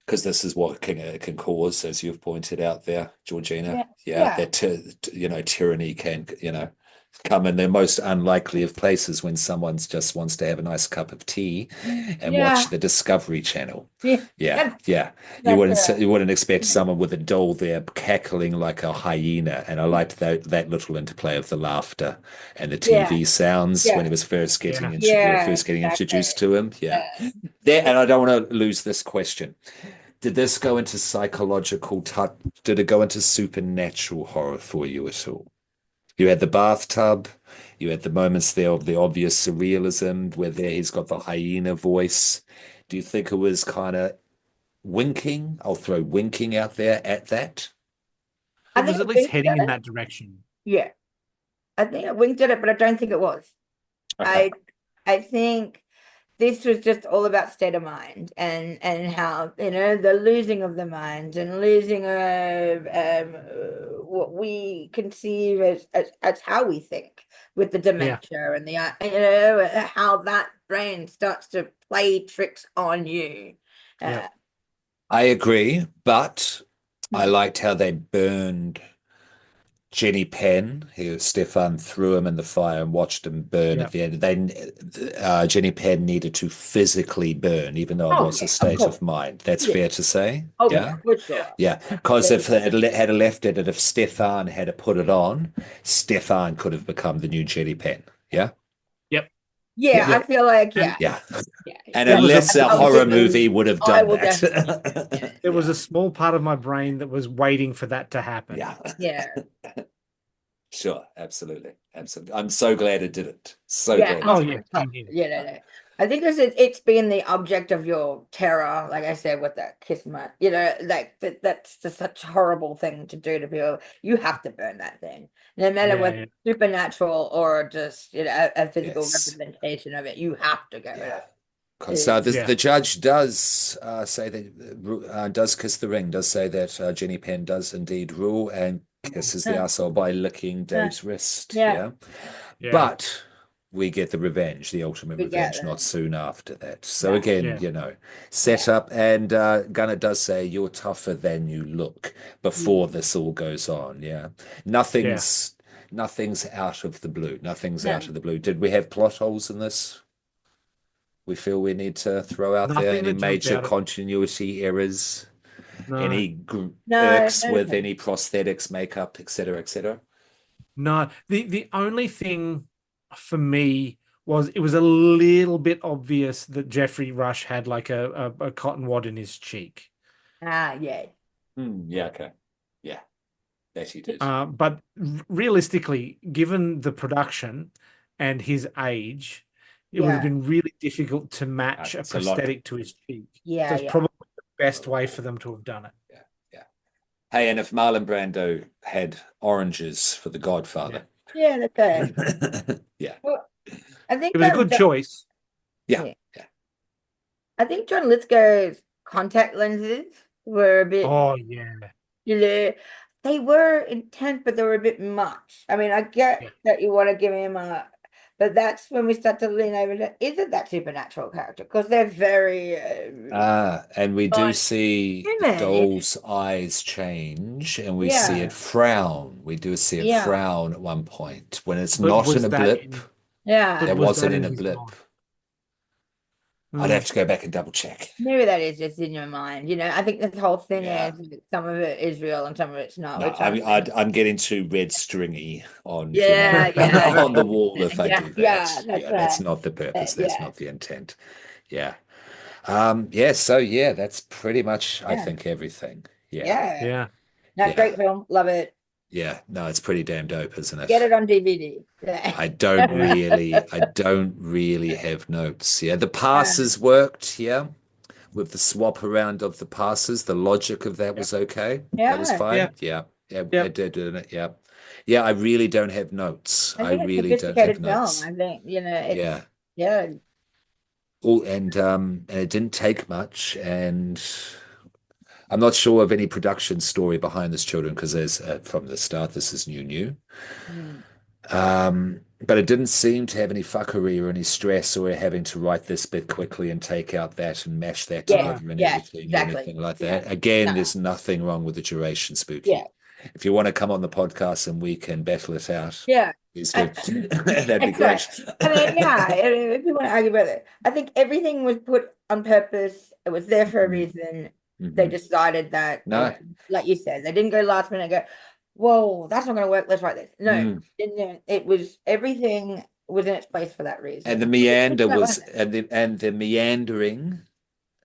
Because this is what can cause, as you've pointed out there, Georgina. Yeah. That tyranny can come in the most unlikely of places when someone just wants to have a nice cup of tea and watch Yeah. the Discovery Channel. Yeah. Yeah, yeah. That's You wouldn't expect someone with a doll there cackling like a hyena. And I liked that little interplay of the laughter and the yeah. TV sounds when Yeah. he was Yeah. Yeah, first getting introduced exactly. to him. Yeah. Yeah. There, and I don't want to lose this question. Did this go into did it go into supernatural horror for you at all? You had the bathtub, you had the moments there of the obvious surrealism where there he's got the hyena voice. Do you think it was kind of winking? I'll throw winking out there at that. It I think was at it least winked heading at in it. that direction. Yeah. I think it winked at it, but I don't think it was. Okay. I I think this was just all about state of mind and how, the losing of the mind and losing of what we conceive as how we think with the Yeah. dementia and the how that brain starts to play tricks on you. Yeah. Uh, I agree, but I hmm. liked how they burned Jenny Penn, who Stefan threw him in the fire and watched him burn Yeah. at the end. Jenny Penn needed to physically burn, even though it Oh was a yeah, of state course. of mind. That's Yeah. fair to say. Oh yeah, Yeah. for Yeah. sure. Yeah. Because Yeah. if it had left it, and if Stefan had put it on, Stefan could have become the new Jenny Penn. Yeah. Yep. Yeah, Yeah. I feel like And Yeah. yeah, And there yeah. was a unless a I will horror give movie you. would have I done will definitely. that. there was Yeah, a small part of my brain that was waiting for that to happen. Yeah. yeah, Sure. Absolutely. Absolutely. I'm so glad it didn't. So yeah. glad it Oh Oh, yeah, didn't. oh, same here. yeah, no, no. I think it's been the object of your terror, like I said, with that kiss mark. Like that's just such a horrible thing to do to people. You have to burn that thing, no matter Yeah, whether yeah. it's supernatural or just a physical Yes. representation of it. You have to get rid of Yeah. it. Because Yeah. the judge does say that does kiss the ring, does say that Jenny Penn does indeed rule and kisses the Huh, asshole by licking huh. Dave's wrist. Yeah, Yeah. Yeah. But we get the revenge, the ultimate we get revenge, not them. soon after that. So No, again, Yeah. yeah, set up, and Gunnar does say you're tougher than you look before yeah, this all goes on. Yeah. Yeah. Nothing's nothing's out of the blue. Nothing's out no. of the blue. Did we have plot holes in this? We feel we need to throw out there Nothing any that jumped major out at me. continuity errors, No. any No, irks with no. any prosthetics, makeup, etc., etc. No. The only thing for me was it was a little bit obvious that Geoffrey Rush had like a cotton wad in his cheek. Yeah. Yeah, okay. Yeah, that he did. But realistically, given the production and his age, it would have Yeah. been really difficult to match a It's a lot. prosthetic to his cheek. So Yeah, it's yeah. probably the best way for them to have done it. Yeah, yeah. Hey, and if Marlon Brando had oranges for The Yeah. Godfather, Yeah, that's it. yeah, Well, I think It was a good choice. yeah, yeah. yeah. I think John Lithgow's contact lenses were a bit, Oh yeah. you know, they were intense, but they were a bit much. I mean, I Yeah. get that you want to give him but that's when we start to lean over to, is it that supernatural character? Because they're very And we do see the non-human. doll's eyes change and we see Yeah, it frown. We do see it yeah, frown at one point when it's But not in was a that blip. in yeah. but It was wasn't that in in a his blip. mind? I'd have Mm. to go back and double check. Maybe that is just in your mind. I think this whole thing Yeah. is that some of it is real and some of it's not, No, which I think. I'm getting too red stringy on, Yeah, yeah, on the yeah. wall if I Yeah, do yeah, that. that's Yeah, that's right. not the purpose. That's Yeah, not the intent. Yeah. So yeah, that's pretty much, I yeah, think, everything. Yeah. yeah. Yeah. No, Yeah. great film. Love it. Yeah. No, it's pretty damn dope, isn't Get it? it on DVD. Yeah. Yeah. I don't really have notes. Yeah. The Yeah, passes worked. Yeah. With the swap around of the passes, the logic of that was okay. That was yeah. Yeah. fine. Yeah. Yeah. Yeah. It did, didn't it? Yeah. Yeah. I really don't have notes. I I think it's a really don't have sophisticated film. notes. I think, Yeah. yeah, All and it didn't take much, and I'm not sure of any production story behind this children because there's from the start this is new. mm, But it didn't seem to have any fuckery or any stress or having to write this bit quickly and take out that and mash that yeah, No. together in yeah, editing or exactly. anything like Yeah, that. Again, no, there's nothing wrong with the duration, yeah, Spooky. if you want to come on the podcast and we can battle it out, Yeah. please do. I, That'd be sorry. great. I mean, yeah, if you want to argue about it, I think everything was put on purpose. It was there for a reason. They Mhm. decided that, No. like you said, they didn't go last minute and go, whoa, that's not going to work. Let's write this. No, Mm. it was everything was in its place for that And the reason. meander was, and the meandering,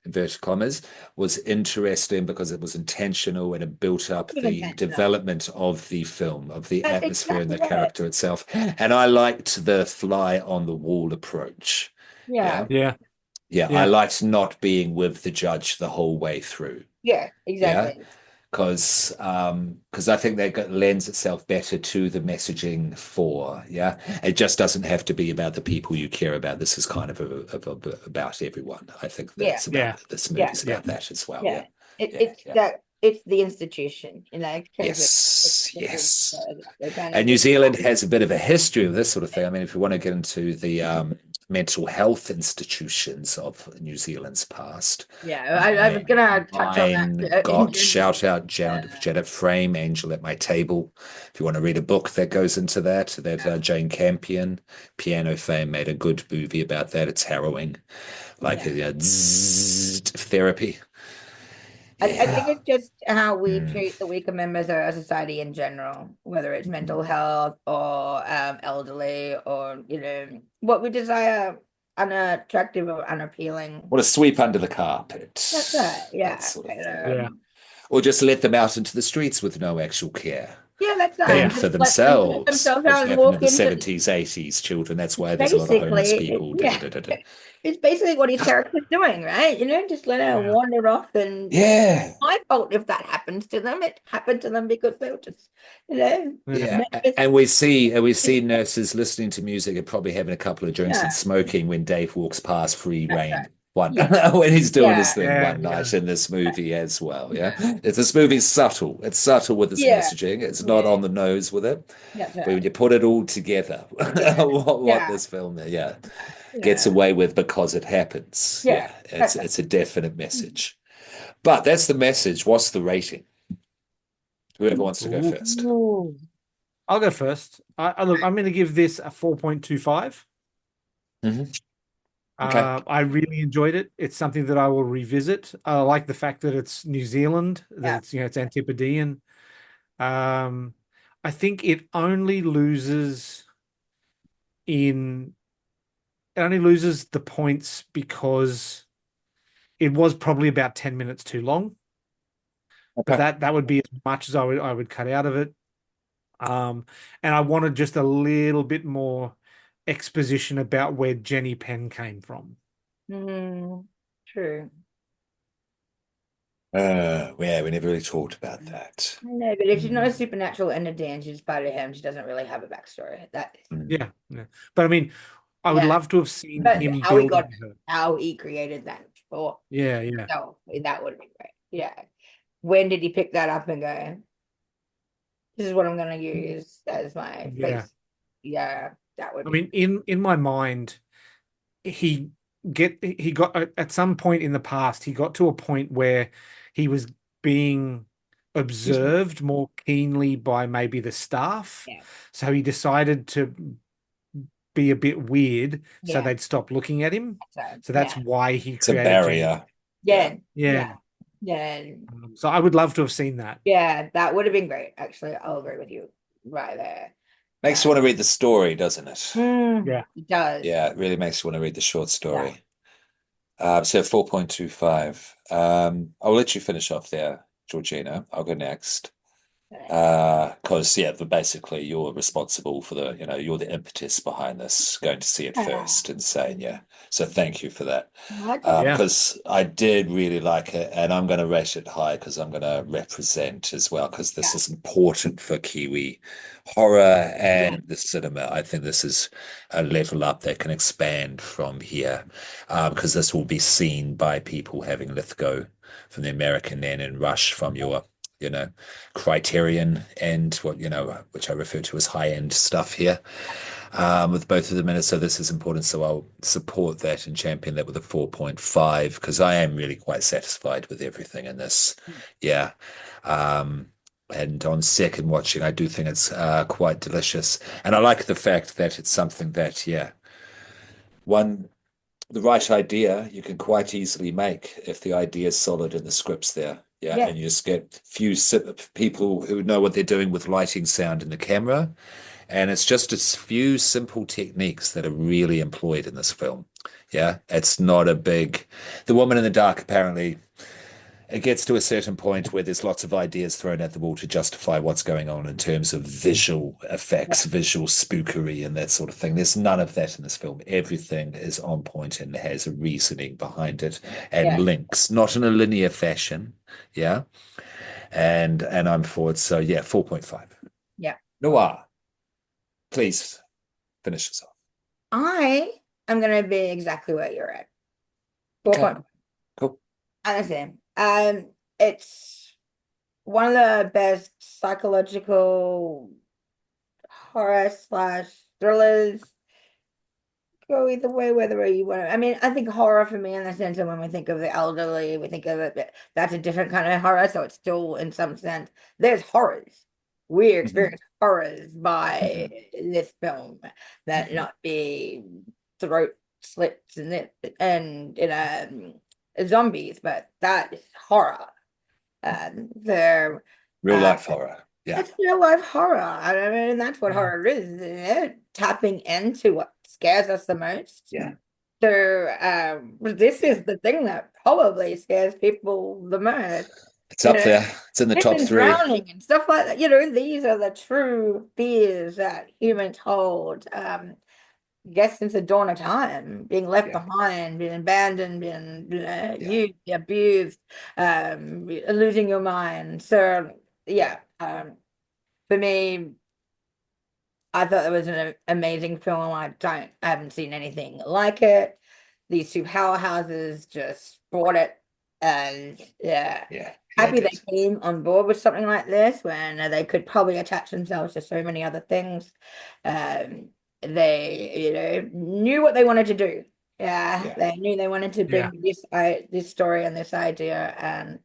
inverted commas, was interesting because it was intentional and it built up It was the intentional. development of the film, of the That's atmosphere and exactly the right. character itself. And I liked the fly on the wall approach. Yeah. Yeah. Yeah, Yeah. I yeah, liked not being with the judge the whole way through. Yeah, Yeah. exactly. Because I think that lends itself better to the messaging for, yeah. It just doesn't have to be about the people you care about. This is kind of, about everyone. I think Yeah. that's yeah, about this Yeah. movie's yeah, about that as well. Yeah, Yeah. yeah, yeah. It's the institution, because Yes, yes. they kind of And New just Zealand has a bit of a history of this sort of thing. I mean, if you want to get into the mental health institutions of New Zealand's past, yeah, I was gonna touch on that mine, in God, general. shout out Janet Frame, Angel at My Table. If you want to read a book that goes into that, Jane Campion, Piano Fame, made a good movie about that. It's harrowing, like Yeah. therapy. I think Yeah. it's just how we Mm. treat the weaker members of our society in general, whether it's mental health or elderly or what we desire unattractive or unappealing. Want to sweep under the carpet, That's right. that Yeah. sort of thing. yeah, Or just let them out into the streets with no actual care. Yeah, that's right. Fend And yeah, for just let them put themselves, themselves which out and happened in walk the into 70s, 80s, children. That's why there's a lot of homeless basically people. yeah. It's basically what his character's doing, right? Just let her yeah, wander off, and Yeah. my fault if that happens to them. It happened to them because they were just, yeah, Yeah, nervous. and we see nurses listening to music and probably having a couple of drinks and Yeah, smoking when Dave walks past free that's reign right. one Yeah, when he's doing his yeah, thing yeah, one yeah, night in this movie as well. Yeah, this movie's subtle. It's subtle with its yeah, messaging. It's not yeah. on the nose with it, That's but when right. you put it all together, Yeah, what yeah, this film, yeah, gets yeah, away with because it happens. yeah. Yeah, That's it's a definite message. But that's the message. What's the rating? Whoever wants to go Ooh. first. I'll go first. Look, I'm going to give this a 4.25. Mhm. Okay. I really enjoyed it. It's something that I will revisit. I like the fact that it's New Zealand, that yeah, it's Antipodean. Um, I think in it only loses the points because it was probably about 10 minutes too long. But Okay. that would be as much as I would cut out of it. And I wanted just a little bit more exposition about where Jenny Penn came from. true. Yeah, we never really talked about that. No, but if she's not a Mm. supernatural entity and she's part of him, she doesn't really have a backstory. That is, Mm. Yeah, yeah. But I mean, I would yeah. love to have seen But him building her. how he created that for Yeah, yeah. himself, that would be great. Yeah. When did he pick that up and go, this is what I'm gonna use as my Yeah. face? Yeah, that would I be mean, in my mind, he he got at some point in the past, he got to a point where he was being Excuse me. observed more keenly by maybe the staff. yeah, So he decided to be a bit weird so yeah. they'd stop looking at him. So So that's yeah, why he It's a created Jenny. barrier. Yeah. yeah, Yeah. yeah, yeah, So I would love to have seen that. yeah, that would have been great. Actually, I'll agree with you right there. Makes you want to read the story, doesn't it? Yeah. It does. Yeah, it really makes you want to read the short Yeah. story. So 4.25. I'll let you finish off there, Georgina. I'll go next. Because basically you're responsible for you're the impetus behind this, going to see it first and saying, yeah. So thank you for that. Yeah. Because I did really like it, and I'm going to rate it high because I'm going to represent as well, because this is important for Kiwi horror and the cinema. I think this is a level up that can expand from here, because this will be seen by people having Lithgow from the American Nan and Rush from your Criterion and which I refer to as high-end stuff here, with both of them in it. So this is important. So I'll support that and champion that with a 4.5 because I am really quite satisfied with everything in this. Yeah. And on second watching, I do think it's quite delicious. And I like the fact that it's something that, yeah, one the right idea you can quite easily make if the idea is solid and the script's there. Yeah, Yeah. and you just get people who know what they're doing with lighting, sound, and the camera. And it's just a few simple techniques that are really employed in this film. Yeah, it's not a big. The Woman in the Dark, apparently, it gets to a certain point where there's lots of ideas thrown at the wall to justify what's going on in terms of visual effects, visual spookery, and that sort of thing. There's none of that in this film. Everything is on point and has a reasoning behind it and Yeah. links, not in a linear fashion. Yeah. And I'm forward. So yeah, 4.5. Yeah. Noir, please finish this off. I am gonna be exactly where you're at. Okay. 4.5. Cool. I understand. It's one of the best psychological horror slash thrillers. Go either way, whether you want to. I mean, I think horror for me in the sense of when we think of the elderly, we think of it, that's a different kind of horror. So it's still, in some sense, there's horrors. We experience horrors by this film that not be throat slits and zombies, but that is horror. They're Real life horror. Yeah. It's real life horror. I mean, that's what horror is. They're tapping into what scares us the most. Yeah. So, this is the thing that probably scares people the most. It's up there. It's in the top And 3. drowning and stuff like that. These are the true fears that humans hold. I guess since the dawn of time, being left behind, being abandoned, being used, abused, losing your mind. So, yeah. For me, I thought it was an amazing film. I haven't seen anything like it. These two powerhouses just brought it, and happy they came on board with something like this when they could probably attach themselves to so many other things. They, knew what they wanted to do. They knew they wanted to bring this story and this idea, and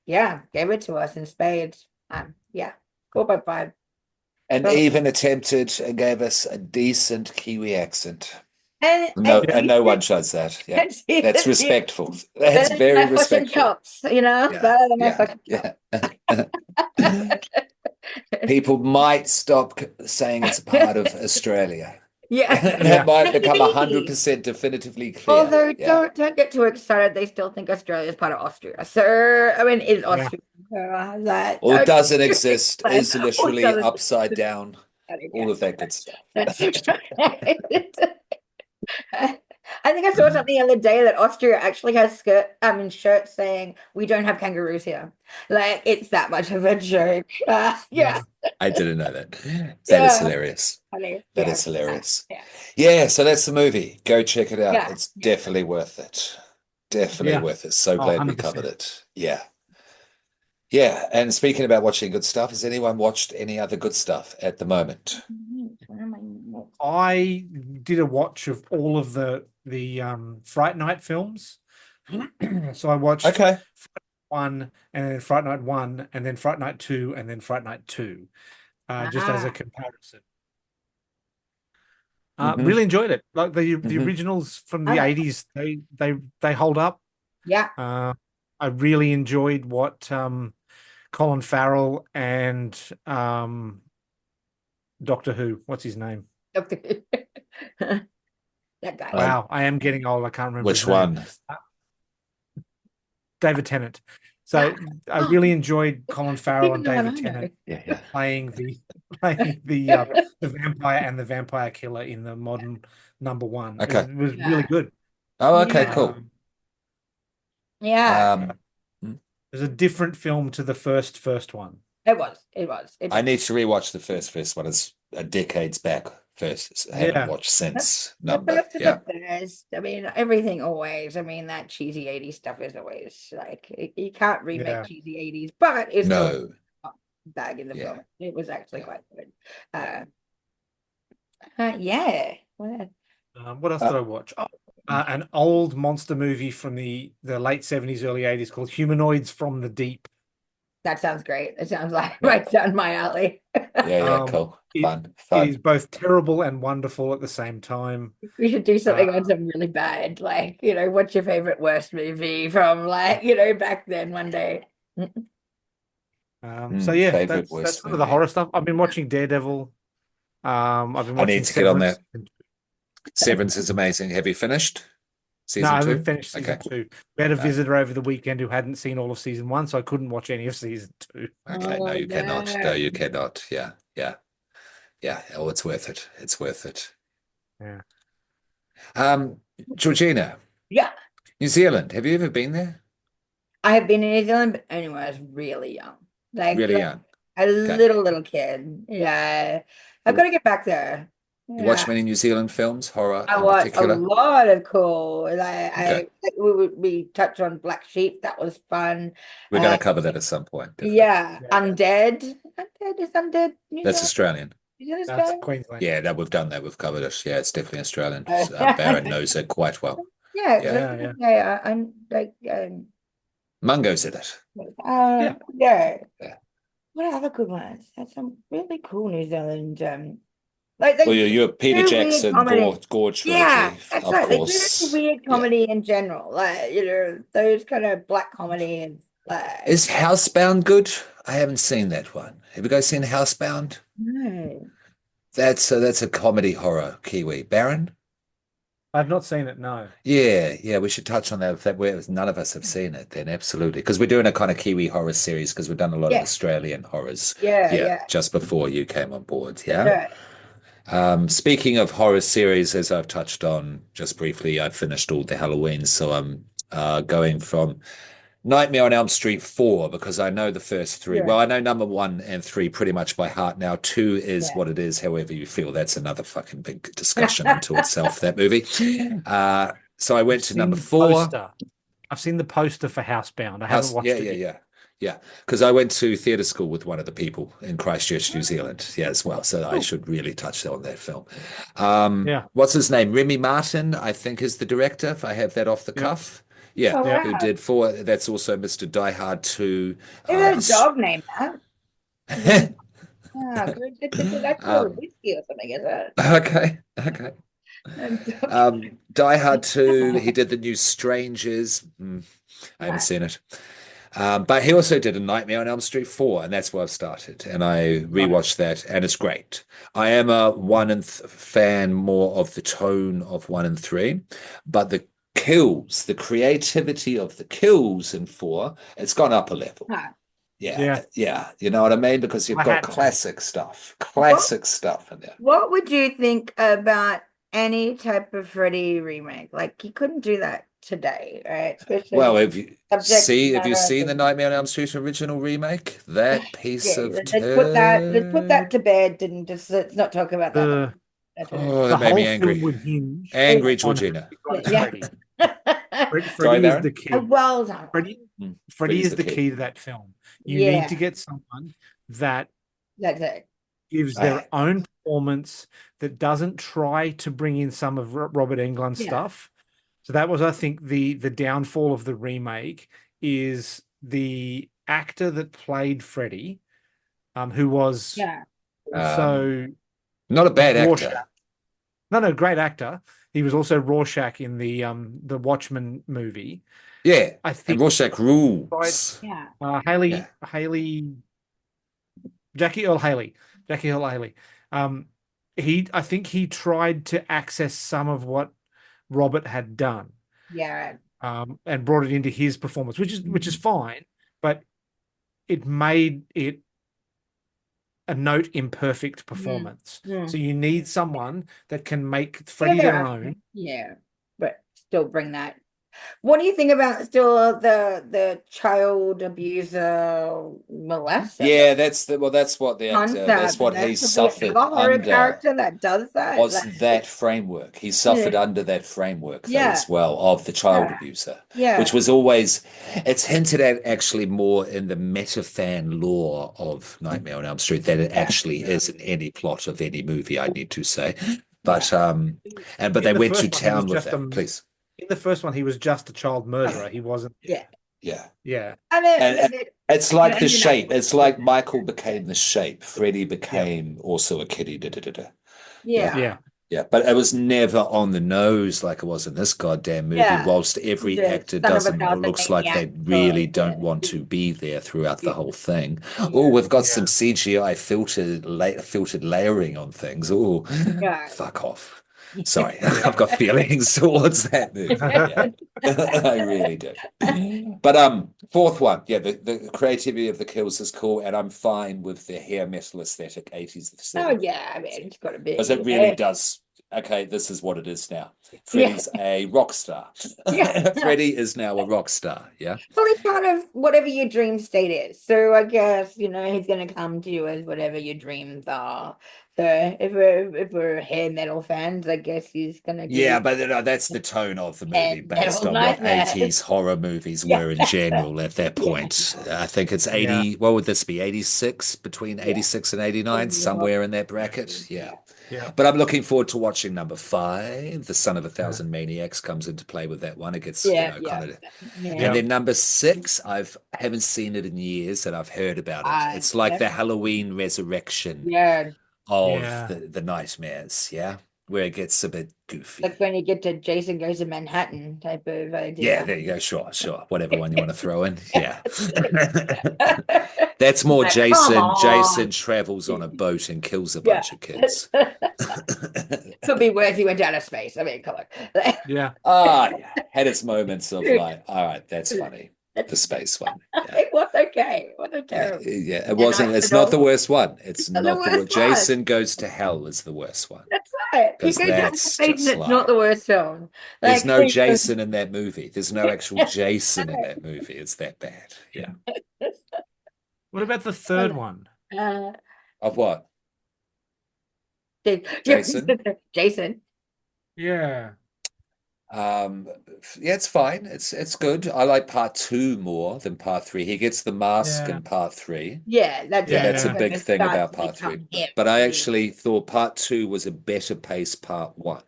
gave it to us in spades. 4.5. And even attempted and gave us a decent Kiwi accent. And no one shows that. Yeah, that's respectful. That's very respectful. Chops, better than my fucking chops. People might stop saying it's part of Australia. Yeah, that might become 100% definitively clear. Although don't get too excited, they still think Australia is part of Austria. So I mean, is Austria that? Or doesn't exist? Is literally upside down. All of that good stuff. I think I saw something the other day that Austria actually has shirts saying we don't have kangaroos here. Like it's that much of a joke. Yeah. I didn't know that. That is hilarious. That is hilarious. Yeah, so that's the movie. Go check it out. It's definitely worth it. Definitely worth it. So glad we covered it. Yeah. Yeah, and speaking about watching good stuff, has anyone watched any other good stuff at the moment? I did a watch of all of the Fright Night films. So I watched Fright 1 and then Fright Night 1 and then Fright Night 2 and then Fright Night 2, just as a comparison. Really enjoyed it. Like the originals from the 80s, they hold up. Yeah. I really enjoyed what Colin Farrell and Doctor Who, what's his name? Doctor Who. That guy. Wow, I am getting old. I can't remember which one. David Tennant. So I really enjoyed Colin Farrell and David Tennant playing the vampire and the vampire killer in the modern number 1. Okay. It was really good. Oh, okay, cool. Yeah. It was a different film to the first one. It was. I need to rewatch the first one. It's a decades back. First, I haven't watched since. The best. I mean, everything always. I mean, that cheesy 80s stuff is always like you can't remake cheesy 80s, but it's no bag in the film. It was actually quite good. What else did I watch? An old monster movie from the late 70s, early 80s called Humanoids from the Deep. That sounds great. It sounds like right down my alley. Yeah, cool. It Fun. is both terrible and wonderful at the same time. We should do something on some really bad, like, what's your favorite worst movie from like, back then one day. So yeah, Favorite that's worst some of the movie. horror stuff. I've been watching Daredevil. I've been I need watching to get on that. Severance. Severance is amazing. Have you finished No, season I two? haven't finished season two. We had a visitor over the weekend who hadn't seen all of season one, so I couldn't watch any of season two. Okay, no, Oh, you cannot. No, no. you cannot. Yeah. Oh, it's worth it. It's worth it. Yeah. Georgina, Yeah, New Zealand. Have you ever been there? I have been in New Zealand, but only when I was really young, like Really young. a Okay. little kid. Yeah, I've got to get back there. You watch Yeah. many New Zealand films, horror I in watched a particular? lot of cool. Okay. We touched on Black Sheep. That was fun. We're going to cover that at some point, definitely. Yeah, Undead. Undead is Undead New That's Zealand. Australian. Is it That's Australian? Queensland. Yeah, no, we've done that. We've covered it. Yeah, it's definitely Australian. Oh. Baron knows it quite well. Yeah, Yeah. yeah. I'm like, Mungo's in it. yeah. Yeah. What other good ones? That's some really cool New Zealand. Well, you're Peter do weird Jackson, comedy. Gorge Yeah, trilogy, that's of right. They do course. weird comedy in general, like those kind of black comedy and like. Is Housebound good? I haven't seen that one. Have you guys seen Housebound? No. That's a comedy horror Kiwi. Baron? I've not seen it, no. Yeah, we should touch on that. If none of us have seen it, then absolutely. Because we're doing a kind of Kiwi horror series because we've done a lot of Australian horrors. Yeah. Just before you came on board. Yeah. Speaking of horror series, as I've touched on just briefly, I've finished all the Halloweens, so I'm going from Nightmare on Elm Street 4 because I know the first three. Yeah. Well, I know number 1 and 3 pretty much by heart now. 2 is what it is, however you feel. That's another fucking big discussion unto itself, that movie. So I went to number 4. I've seen the poster for Housebound. I haven't watched it yet. Yeah, because I went to theatre school with one of the people in Christchurch, New Zealand, as well. So I should really touch on that film. What's his name? Remy Martin, I think, is the director, if I have that off the cuff. Yeah, wow. who did 4. That's also Mr. Die Hard 2. There's a dog named that. That's called whiskey or something, is it? Okay. Die Hard 2. He did the new Strangers. I haven't seen it. But he also did a Nightmare on Elm Street 4, and that's where I've started. And I rewatched that, and it's great. I am a 1 and fan more of the tone of 1 and 3, but the kills, the creativity of the kills in 4, it's gone up a level. Yeah. You know what I mean? Because you've got classic stuff in there. What would you think about any type of Freddy remake? Like, you couldn't do that today, right? Especially have you seen the Nightmare on Elm Street original remake? That piece of let's put that to bed and let's not talk about that. That made me angry. Angry Georgina. Freddy is the key. Well done. Freddy is the key to that film. You need to get someone that's it. Gives their own performance, that doesn't try to bring in some of Robert Englund's stuff. So that was, I think, the downfall of the remake is the actor that played Freddy, who was also not a bad Rorschach. actor. No, great actor. He was also Rorschach in the Watchmen movie. Yeah, I think and Rorschach rules. Jackie Earl Haley. I think he tried to access some of what Robert had done. And brought it into his performance, which is fine, but it made it a note imperfect performance. So you need someone that can make Freddy their own. But still bring that. What do you think about still the child abuser molester? Yeah, that's what the actor, that's what he suffered under. Character that does that was that framework. He suffered under that framework as well of the child abuser, which was always, it's hinted at actually more in the meta-fan lore of Nightmare on Elm Street than it actually is in any plot of any movie, I need to say. But but they went to town with that. Please. In the first one, he was just a child murderer. He wasn't Yeah. Yeah. I mean, And it's you know, like the and you're not- shape. It's like Michael became the shape. Freddie Yeah. became also a kitty. Da, da, da, da. Yeah. yeah, Yeah. Yeah. But it was never on the nose like it was in this goddamn movie, yeah. whilst every The actor son of a doesn't, it thousand looks like they maniacs, or really don't want to be there throughout the yeah, whole thing. Oh, yeah, we've got Yeah. some CGI filtered layering on things. Oh, yeah. fuck off. Sorry, I've got feelings towards that movie. Yeah. I really do. But fourth one, yeah, the creativity of the kills is cool, and I'm fine with the hair metal aesthetic 80s Oh aesthetic. yeah, I mean, it's got to Because be. it really does. Okay, this is what it is now. Yeah, Freddie's a rock star. yeah. Freddie is now a rock star. Yeah. Well, it's part of whatever your dream state is. So I guess, he's gonna come to you as whatever your dreams are. So if we're hair metal fans, I guess he's gonna give Yeah, you but that's the tone of the movie and based metal on what nightmares. 80s horror movies Yeah, were in general at that yeah, point. I think it's Yeah. 80, what would this be? 86, between yeah. 86 and 89, somewhere in that bracket. Yeah. Yeah. But I'm looking forward to watching number five. The Son of a Thousand Maniacs comes into play with that one. It gets, Yeah, kind yeah, of. And yeah. Yeah. then number six, haven't seen it in years, and I've heard about it. It's like Yeah, the Halloween resurrection yeah. of Yeah. the nightmares, yeah, where it gets a bit goofy. Like when you get to Jason Goes to Manhattan type of Yeah, idea. there you go. Sure, sure. Whatever one you want to throw in. Yeah. That's more Like, come Jason. Jason on. travels on a boat and kills a Yeah. bunch of kids. Could be worse. He went out of space. I mean, come on. Yeah. Ah, yeah. Had its moments of Dude, like, all right, that's funny. The space one. Yeah. it was okay. It wasn't Yeah, terrible. yeah. It And wasn't, it's not the Arsenal, worst one. It's the not the worst. worst one. Jason Goes to Hell is the worst one. That's right. You Because go down the that's page and just it's not like the worst film. there's Like, no Jason in that movie. There's no actual Jason in that movie. It's that bad. Yeah. What about the third one? uh, Of what? Jason. Jason? Jason. Yeah. Um, yeah, it's fine. It's good. I like part two more than part three. He gets the mask Yeah. in part three. Yeah, that's Yeah, it. that's a Yeah. big It thing starts about to part three. become him. But I Yeah. actually thought part two was a better pace part one.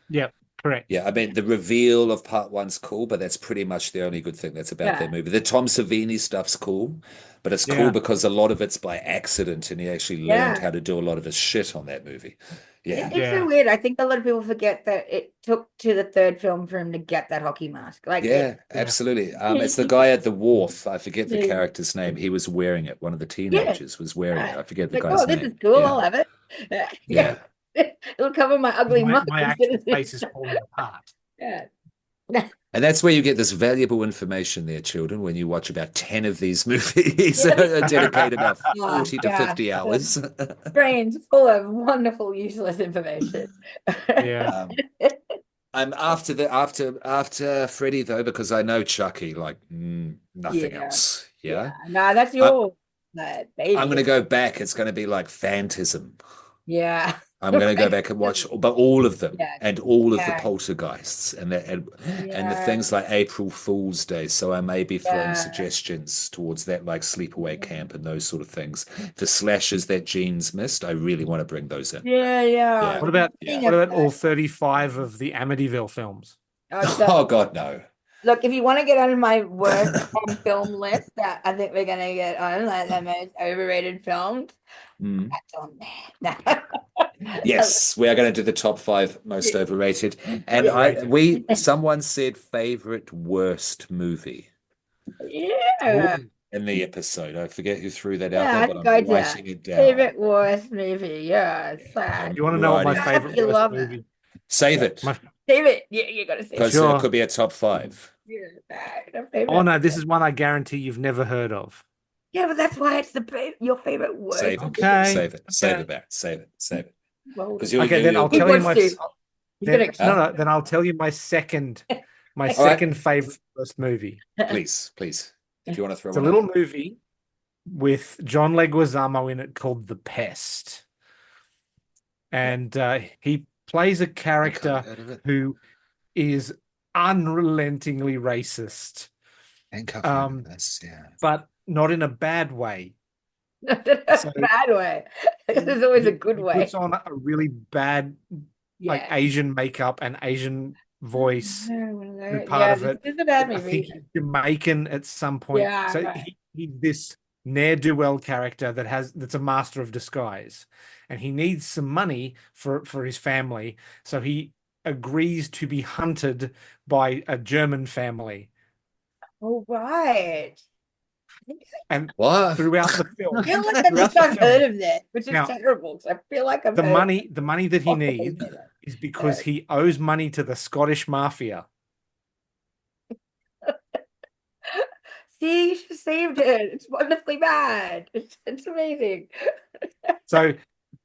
Yep. Correct. Yeah, I mean the reveal of part one's cool, but that's pretty much the only good thing that's about that Yeah. movie. The Tom Savini stuff's cool, but it's cool Yeah. because a lot of it's by accident, and he actually learned Yeah. how to do a lot of his shit on that movie. Yeah. It's Yeah. so weird. I think a lot of people forget that it took to the third film for him to get that hockey mask. Like Yeah, it, absolutely. It's the guy at the wharf. I forget the Yeah. character's name. He was wearing it. One of the yeah, teenagers was wearing it. I forget the like, guy's oh, this is name. cool. Yeah. I'll have it. Yeah. It'll cover my ugly My, mug. my actual face is falling apart. Yeah. And that's where you get this valuable information there, children, when you watch about 10 of these movies Yeah. dedicate about Oh, 40 to yeah. 50 hours. Brains full of wonderful, useless information. Yeah. I'm after Freddy though, because I know Chucky, like nothing Yeah. else. Yeah. Yeah. No, that's your baby. I'm gonna go back. It's gonna be like Phantasm. Yeah. I'm going to go back and watch, but all of them Yeah. and all of the Yeah. poltergeists and and the Yeah. things like April Fool's Day. So I may be throwing Yeah. suggestions towards that, like Sleepaway Camp and those sort of things. The slashes that Gene's missed, I really want to bring those in. Yeah. Yeah. What about Yeah. what about all 35 of the Amityville films? Oh God, no. Look, if you want to get on my worst film list, that I think we're gonna get on like the most overrated films. Mm. That's on there. Yes, we are going to do the top five most overrated. And Overrated. someone said favorite worst movie Yeah. in the episode. I forget who threw that Yeah, out I there, but think I'm I did. writing it down. Favorite worst movie. Yeah, it's sad. You want to know what my Righty. favorite You worst love it. movie? Save it. Save it. Yeah, you gotta save Because it. Sure. it could be a top five. Oh no, this is one I guarantee you've never heard of. Yeah, but that's why it's your favorite word. Save it. Okay. Save it. Save Okay. it, Barrett. Save it. Save it. Well, Because Okay, then I'll He tell you wants my. to. He's Then, gonna no, then I'll tell you my second right. favorite worst movie. Please, if you want to throw It's a one little out. movie with John Leguizamo in it called The Pest, and he plays a I character can't heard of it. who is unrelentingly racist, Handcuffing. That's yeah. but not in a bad way. So- bad way. There's always a good He way. puts on a really bad, like Yeah. Asian makeup and Asian voice and part Yeah, of this it. doesn't have me I think read he's it. Jamaican at some point. Yeah, So right. he's this ne'er-do-well character that's a master of disguise. And he needs some money for his family. So he agrees to be hunted by a German family. Oh, right. And What? throughout the I film, feel like I throughout think the I've heard film, of that, which is now terrible because I feel like I've the heard money that he of it. needs is because he owes money to the Scottish mafia. See, she saved it. It's wonderfully bad. It's amazing. So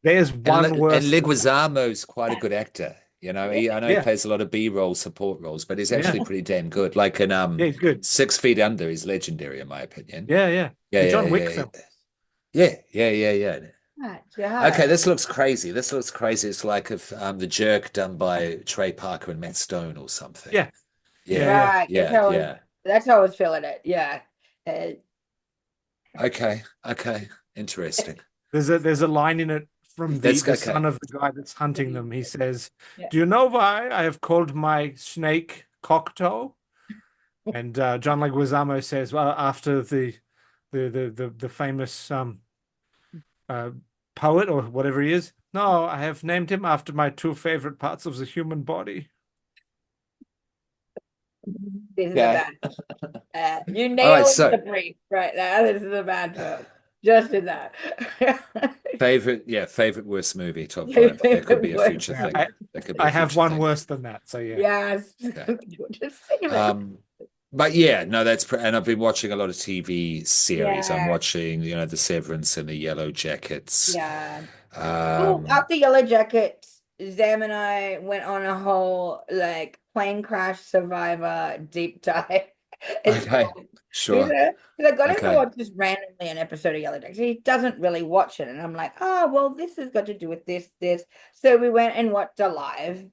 there's And one worse than that. Leguizamo's quite a good actor. You know, I know he Yeah, plays a lot of B-roll support roles, but he's yeah, actually pretty damn good. Like in yeah, he's good. 6 Feet Under, he's legendary in my opinion. Yeah, yeah. Yeah, The yeah, John Wick yeah, film. yeah. Oh, God. Okay, this looks crazy. This looks crazy. It's like if The Jerk done by Trey Parker and Matt Stone or something. Yeah, yeah, Yeah, yeah. Right. yeah, yeah. That's how I was feeling it. Yeah. Uh, Okay. Interesting. There's a line in it from Let's go. the Okay. son of the guy that's hunting them. He says, yeah. "Do you know why I have called my snake Cocteau?" And John Leguizamo says, "Well, after the famous uh, poet or whatever he is. No, I have named him after my two favorite parts of the human body." This is a Yeah. bad. You All right. nailed the So brief right now. This is a bad film. Just in that. favorite worst movie, top Your five. That could favorite be a word. future Yeah, thing. That could be I a have future one thing. worse than that. So yeah. Yes. Yeah. Just think of it. But yeah, no, and I've been watching a lot of TV series. I'm Yeah. watching, The Severance and the Yellow Jackets. Yeah. Oh, Um, after Yellow Jackets, Zam and I went on a whole like plane crash survivor deep dive. It's okay, you sure. know, because I got him to Okay, watch just randomly an episode of Yellow Jackets. He doesn't really watch it, and I'm like, oh well, this has got to do with this. So we went and watched Alive.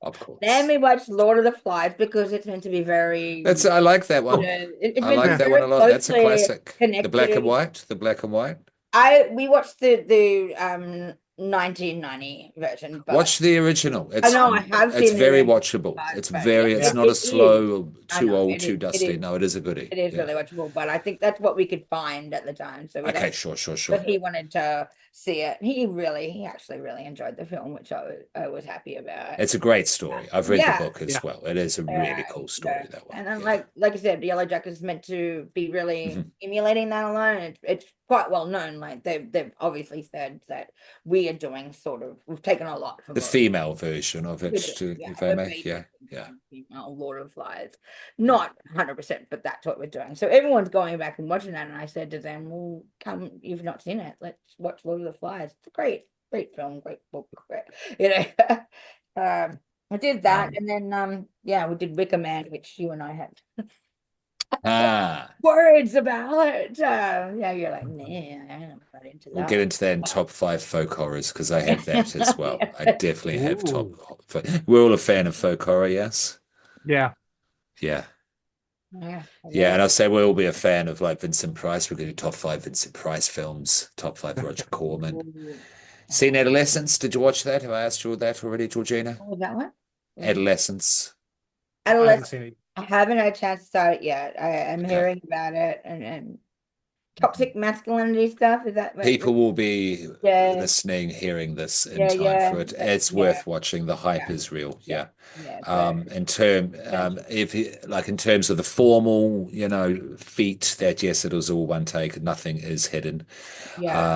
of Then course. we watched Lord of the Flies because it's meant to be very, I like that one. it's I meant to be like Yeah. that one very a lot. That's a closely classic. The black and connected. white, the black and white. We watched the 1990 version, but Watch the original. I know I have It's seen the very original, watchable. but yeah, It's not a it is. slow, I too know old, it is. too dusty. No, it is a goodie. It is Yeah. really watchable, but I think that's what we could find at the time. So we Okay, like, sure. but he wanted to see it. He actually really enjoyed the film, which I was happy about. It's a great story. I've read the Yeah, book Yeah. as well. It is a really cool story, that one. and then Yeah. like I said, Yellow Jacket is meant to be really Mhm. emulating that alone. It's quite well known. Like they've obviously said that we are doing we've taken a lot from The female version of it, if I we're may. basically Yeah. doing female Lord of Flies. Not 100%, but that's what we're doing. So everyone's going back and watching that, and I said to them, "Well, come, you've not seen it. Let's watch Lord of the Flies. It's a great film, great book, great, you know." I did that, Um, and then yeah, we did Wicker Man, which you and I had ah, words about. Yeah, you're like, nah, I'm not into we'll get that. into that in top five folk horrors because I have that as well. I Yeah. definitely have top. Ooh. We're all a fan of folk horror, yes? Yeah. Yeah. Yeah, Yeah, and I'll say we'll all be a fan of like Vincent Price. We're going to do top five Vincent Price films, top five Roger Corman. Seen Adolescence? Did you watch that? Have I asked you that already, Georgina? What was that one? Adolescence. I haven't Adolescent. seen it. I haven't had a chance to start it yet. I'm Okay. hearing about it and toxic masculinity stuff. Is that what? People will be Yeah, listening, hearing this in yeah, time for yeah, it. It's yeah, worth watching. The hype yeah, is real. yeah, Yeah. yeah. So In terms of the formal, feat, that yes, it was all one take. Nothing is hidden. yeah,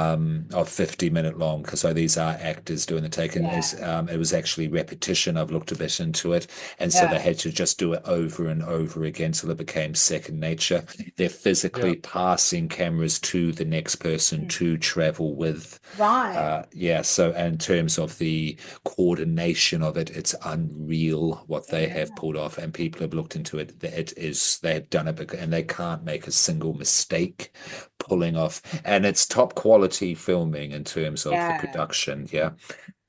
Of 50-minute long, because so these are actors doing the take, and yeah, it was actually repetition. I've looked a bit into it, and so they yeah, had to just do it over and over again till it became second nature. They're Yeah. physically passing cameras to the next person to travel with. right. Yeah, so in terms of the coordination of it, it's unreal what they have Yeah, pulled off, and people have looked into it. They have done it, and they can't make a single mistake pulling off, and it's top quality filming in terms of the yeah. production. Yeah,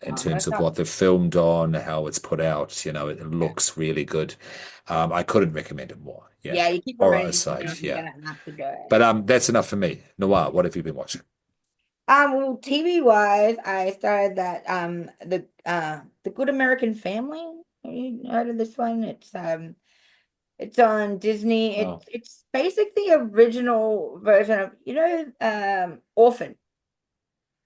in Oh, terms that's of not, what they've filmed on, how it's put out. It yeah. looks really good. I couldn't recommend it more. Yeah, Yeah, you keep horror reminding me, aside. I'm Yeah, gonna have to go. but that's enough for me. Noir, what have you been watching? Well, TV wise, I started that the Good American Family. Have you heard of this one? It's on Disney. Oh, It's basically the original version of, Orphan,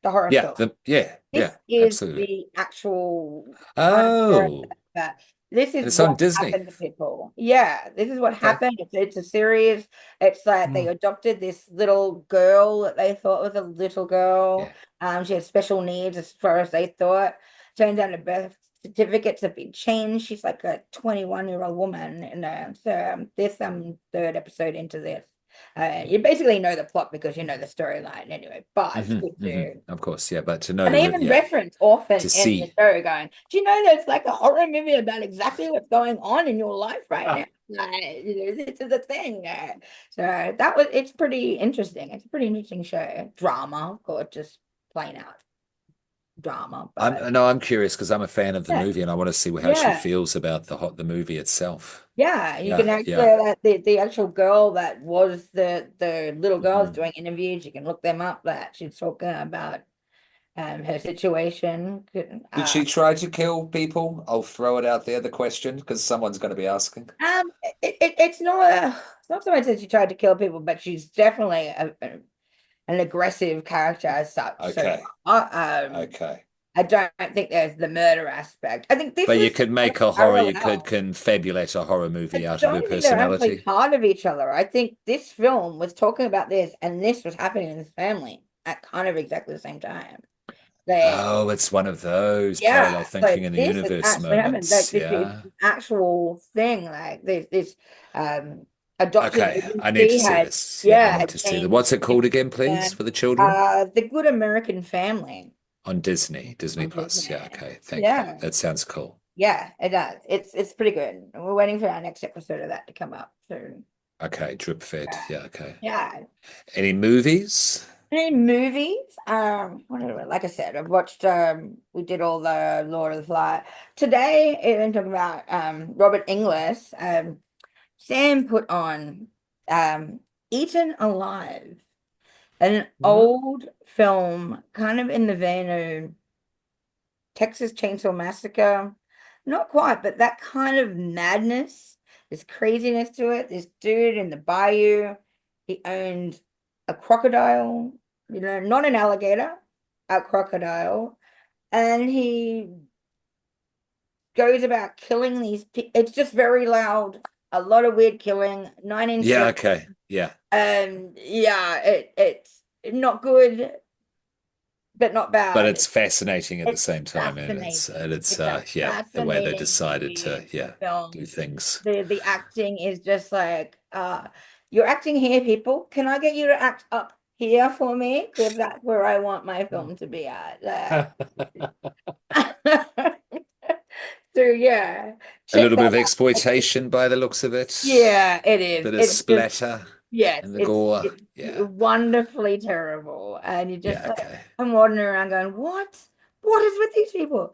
the horror yeah, film. yeah, This is absolutely. the actual kind of story Oh, that this is it's what on Disney. happened to people. Yeah, this is what Okay. happened. It's a series. It's like they Mm. adopted this little girl that they thought was a little girl. Yeah. She had special needs as far as they thought. Turns out her birth certificates have been changed. She's like a 21-year-old woman. And so there's some third episode into this. You basically know the plot because you know the storyline anyway, but it's good to. Of course, yeah, but to know And they even yeah, reference Orphan to in the see. show, going, "Do you know there's like a horror movie about exactly what's going on in your life right now? Ah, Like, this is a thing." So it's pretty interesting. It's a pretty interesting show. Drama, of course, just plain out drama. But I'm curious because I'm a fan of the yeah, movie and I want to see how she yeah, feels about the movie itself. yeah. You can Yeah, actually yeah. the actual girl that was the little girl is Mhm. doing interviews. You can look them up. That she's talking about her situation. Did she try to kill people? I'll throw it out there, the question, because someone's going to be asking. It's not so much that she tried to kill people, but she's definitely an aggressive character as such. So Okay, okay. I don't think there's the murder aspect. I think this But you was could make a horror, you could parallel. confabulate a horror movie I out of her don't think they're actually personality. part of each other. I think this film was talking about this, and this was happening in this family at kind of exactly the same time. They Oh, it's one of those parallel Yeah, so thinking in the this has universe actually happened. Like moments. this is Yeah. an actual thing. Like this um adoption Okay, I need to agency see had this. Yeah, I yeah need had to see that. changed What's it called again, please, and for the children? The Good American Family On Disney on Plus. Yeah, Disney. okay. Thank you. Yeah, That sounds cool. yeah, it does. It's pretty good. We're waiting for our next episode of that to come up soon. Okay, drip fed. Yeah. Yeah, okay. Yeah. Any movies? Any movies? Like I said, I've watched we did all the Lord of the Fly. Today, even talking about Robert Inglis, Sam put on Eaten Alive, an mm. old film kind of in the vein of Texas Chainsaw Massacre. Not quite, but that kind of madness, this craziness to it. This dude in the bayou, he owned a crocodile, not an alligator, a crocodile. And he goes about killing these it's just very loud, a lot of weird killing, 9 inch Yeah, nails. okay. Yeah. And yeah, it's not good, but not But bad. it's fascinating at the It's same time, and fascinating. it's It's a yeah, the way they fascinating decided to movie do film. things. The acting is just like, you're acting here, people. Can I get you to act up here for me? Because that's where I want my film to be at. So yeah, A check little bit that of out. exploitation by the looks of it. Yeah, it is. Bit of It's just splatter yes, and the it's gore. it's Yeah. wonderfully terrible, and you just Yeah, like okay. I'm wandering around going, what? What is with these people?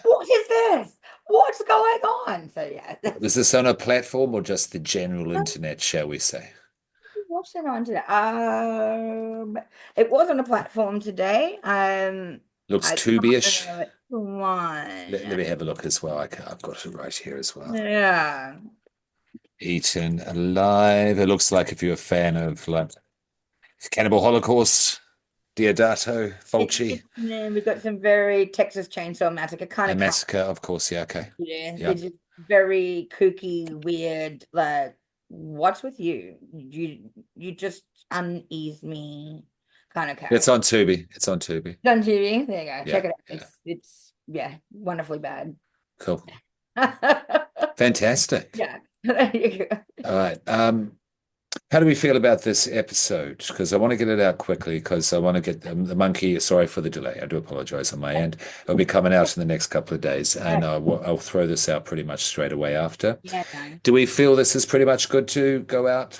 What is this? What's going on? So yeah, Was this on a platform or just the general internet, shall we say? what's it on today? It was on a platform today. Looks I can't Tubi-ish. remember which Let one. me have a look as well. I've got it right here as well. Yeah. Eaten Alive. It looks like if you're a fan of like Cannibal Holocaust, Diodato, Fulci, We've got some very Texas Chainsaw Massacre kind of and Massacre, of course. Yeah, okay. yeah. Yeah. It's just very kooky, weird. Like, what's with you? You just unease me, kind of It's character. on Tubi. It's on Tubi. Done TV. There you go. Yeah, Check it out. yeah. It's yeah, wonderfully bad. Cool. Fantastic. Yeah. There you go. All right. How do we feel about this episode? Because I want to get it out quickly because I want to get the monkey. Sorry for the delay. I do apologize on my end. It'll be coming out in the next couple of days, and I'll throw this out pretty much straight away after. Yeah, no. Do we feel this is pretty much good to go out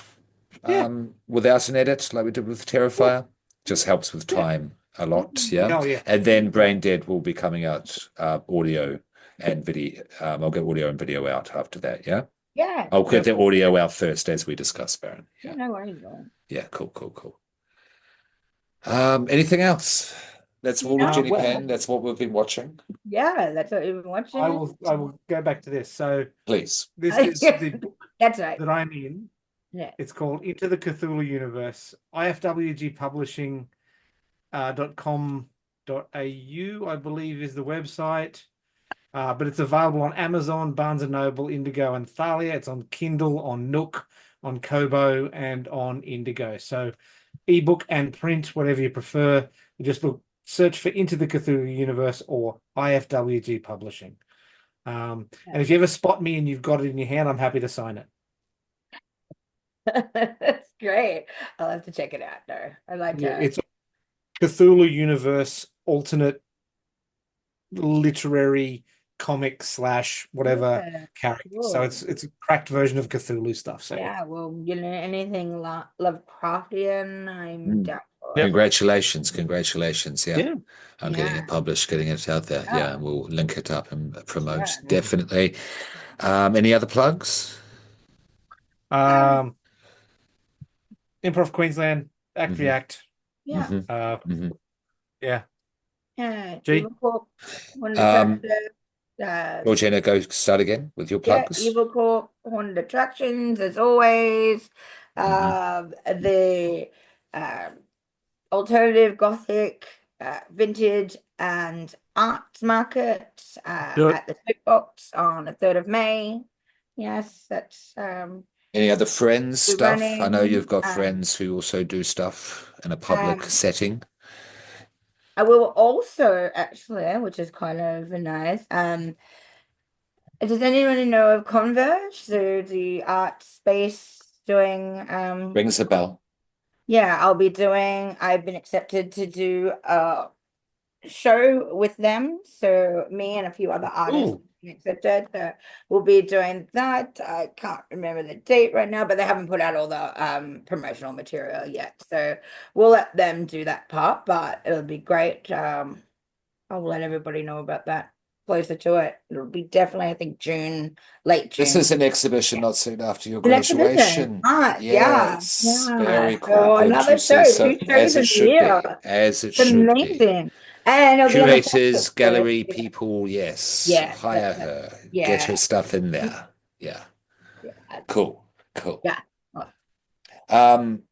Yeah. without an edit like we did with Terrifier? Just helps with Yeah. time a lot, yeah. Oh, yeah. And then Brain Dead will be coming out audio and video. I'll get audio and video out after that, yeah. Yeah. I'll get the audio out first as we discussed, Baron. Yeah, Yeah. no worries, bro. Yeah, cool. Anything else? That's You Rule of know? Jenny Well, Penn. That's what we've been watching. Yeah, that's what we've been watching. I will go back to this. So Please. this is the book That's right. that I'm in. Yeah. It's called Into the Cthulhu Universe. IFWG Publishing .com.au, I believe, is the website. But it's available on Amazon, Barnes & Noble, Indigo, and Thalia. It's on Kindle, on Nook, on Kobo, and on Indigo. So ebook and print, whatever you prefer. You just search for Into the Cthulhu Universe or IFWG Publishing. And if you ever spot me and you've got it in your hand, I'm happy to sign it. That's great. I'll have to check it out. No, I like Yeah, it's Cthulhu Universe alternate literary comic / whatever character. So cool. it's a cracked version of Cthulhu stuff. So Yeah, well, anything Lovecraftian, I'm down for. Yep. Congratulations. Yeah. Yeah. I'm getting Yeah. it published, getting it out there. Yeah, Yeah. and we'll link it up and promote Yeah. definitely. Any other plugs? Improv Queensland, Act Mhm. React. Yeah. Mhm. Yeah. Yeah. G? Evil Corp, Haunted Um, Attractions, Georgina, go start again with your yeah, plugs. Evil Corp, Haunted Attractions, as always. The alternative gothic, vintage and arts market Do it. at the Soapbox on the 3rd of May. Yes, that's Any other friends we're stuff? I know running. you've got friends who also do stuff in a public Um, setting. I will also actually, which is kind of nice. Does anyone know of Converge? So the art space doing Rings a bell. yeah, I've been accepted to do a show with them. So me and a few other artists Ooh. accepted. So we'll be doing that. I can't remember the date right now, but they haven't put out all the promotional material yet. So we'll let them do that part, but it'll be great. I'll let everybody know about that closer to it. It'll be definitely, I think, late This June. is an exhibition not soon after your An exhibition. graduation. Yeah. Yes, Yeah. very cool. So Good to another see. show, So 2 shows as in it a should year. be, as it It's should be. amazing. And it'll be on the Curators, campus. So gallery yeah. people, yes. Yeah. Hire her. Get her Yeah. stuff in there. Yeah. Yeah. Cool. Yeah. Um,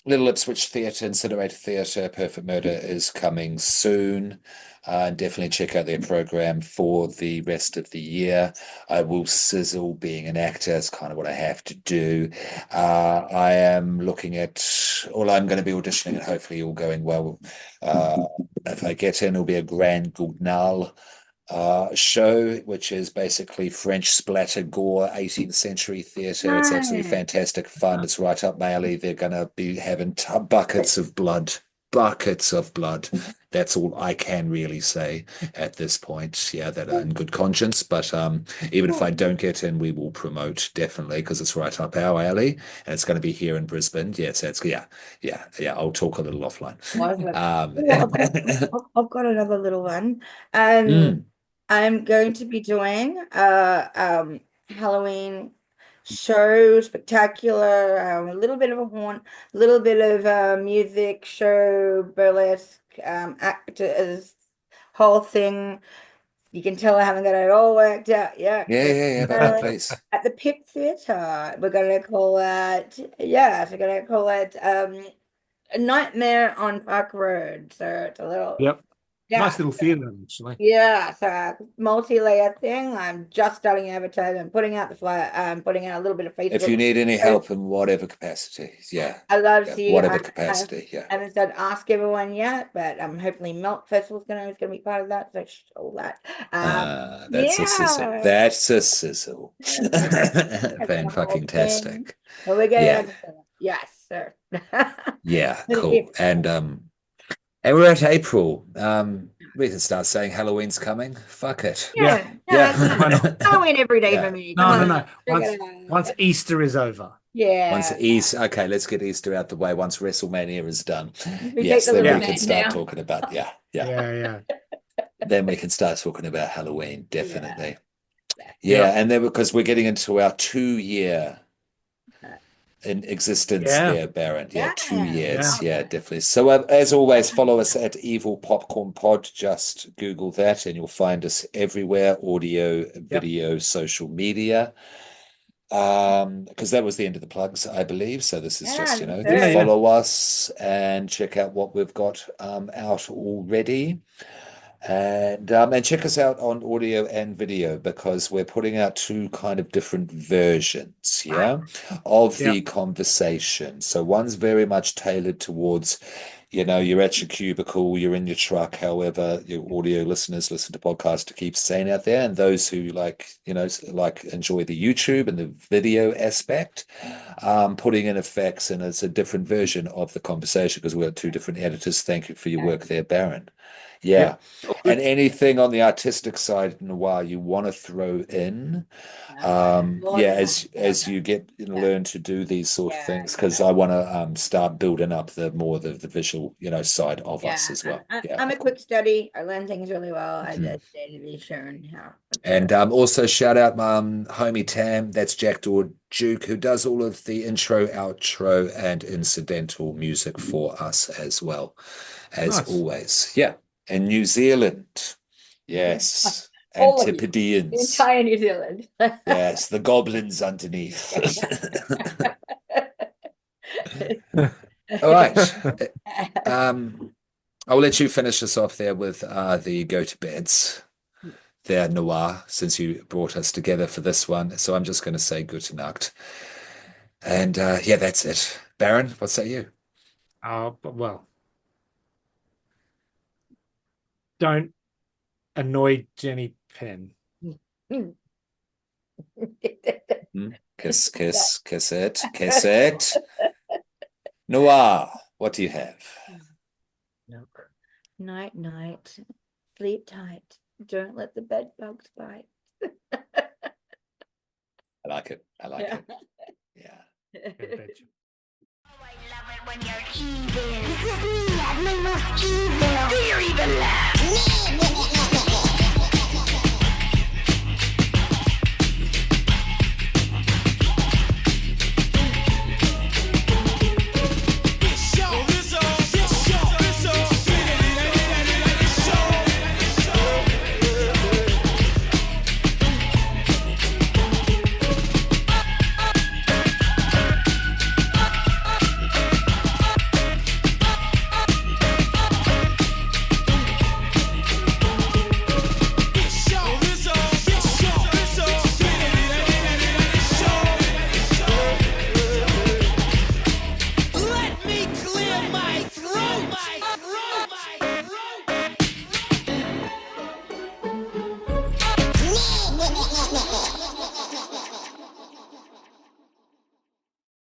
Little Ipswich Theatre, Incinerator Theatre, Perfect Murder is coming soon. And definitely check out their program for the rest of the year. I will sizzle being an actor. It's kind of what I have to do. I am looking at all I'm going to be auditioning and hopefully all going well. If I get in, it'll be a Grand Guignol show, which is basically French splatter gore, 18th century theatre. It's absolutely Nice. fantastic fun. It's right up my alley. They're going to be having buckets of blood. Buckets of blood. That's all I can really say at this point. Yeah, that are in good conscience. But even if I don't get in, we will promote definitely because it's right up our alley and it's going to be here in Brisbane. Yes, it's yeah. I'll talk a little offline. I've got another little one. Mm. I'm going to be doing a Halloween show spectacular, a little bit of a haunt, a little bit of a music show, burlesque, actors, whole thing. You can tell I haven't got it all worked out yet. Yeah, but please. At the Pip Theatre, we're gonna call it, yes, we're gonna call it A Nightmare on Park Road. So it's a little, Yep. yeah. Nice little theatre, actually. Yeah, so multi-layer thing. I'm just starting advertising, putting out the flyer, putting out a little bit of Facebook. If you need any help in whatever capacity, yeah. I love to whatever capacity, yeah. I haven't said ask everyone yet, but hopefully Milk Festival's gonna be part of that. So all that. That's a sizzle. Yeah. That's a sizzle. That's Fan the whole fucking thing. tastic. But we're Yeah. getting yes, sir. Yeah, cool. And we're at April. We can start saying Halloween's coming. Fuck it. Yeah. Halloween every day Yeah. for me. No. Once Easter is over. Yeah. Once Easter, okay, let's get Easter out the way. Once WrestleMania is done, We yes, take the then little we can man start now. talking about Yeah. Then we can start talking about Halloween, definitely. Yeah. And then because we're getting into our 2-year in existence Yeah. there, Baron. Yeah, 2 Yeah. years. Yeah. Yeah, definitely. So as always, follow us at Evil Popcorn Pod. Just Google that and you'll find us everywhere, audio, video, social media. Because that was the end of the plugs, I believe. So this is just, Yeah, Yeah. follow us and check out what we've got out already. And check us out on audio and video because we're putting out two kind of different versions, of Yeah. the conversation. So one's very much tailored towards, you're at your cubicle, you're in your truck, however, your audio listeners listen to podcasts to keep sane out there, and those who like enjoy the YouTube and the video aspect, putting in effects, and it's a different version of the conversation because we've got two different editors. Thank you for your work there, Baron. Yeah. And anything on the artistic side, Noir, you want to throw in, as you get learn to do these sort of things, because I want to start building up the visual, side of us as well. I'm a quick study. I learn things really well. I just need to be shown how. And also shout out homie Tam, that's Jackdaw Duke, who does all of the intro, outro, and incidental music for us as well, as always. Yeah. And New Zealand. Yes. Antipodeans. The entire New Zealand. Yes, the goblins underneath. All right. I'll let you finish us off there with the go to beds there, Noir, since you brought us together for this one. So I'm just going to say good night. And that's it. Baron, what say you? Well, don't annoy Jenny Penn. Kiss, kiss, kiss it, kiss it. Noir, what do you have? Night, night. Sleep tight. Don't let the bed bugs bite. I like it. I like it. Yeah. Oh, I love it when you're evil. This is me at my most evil. Do you even laugh?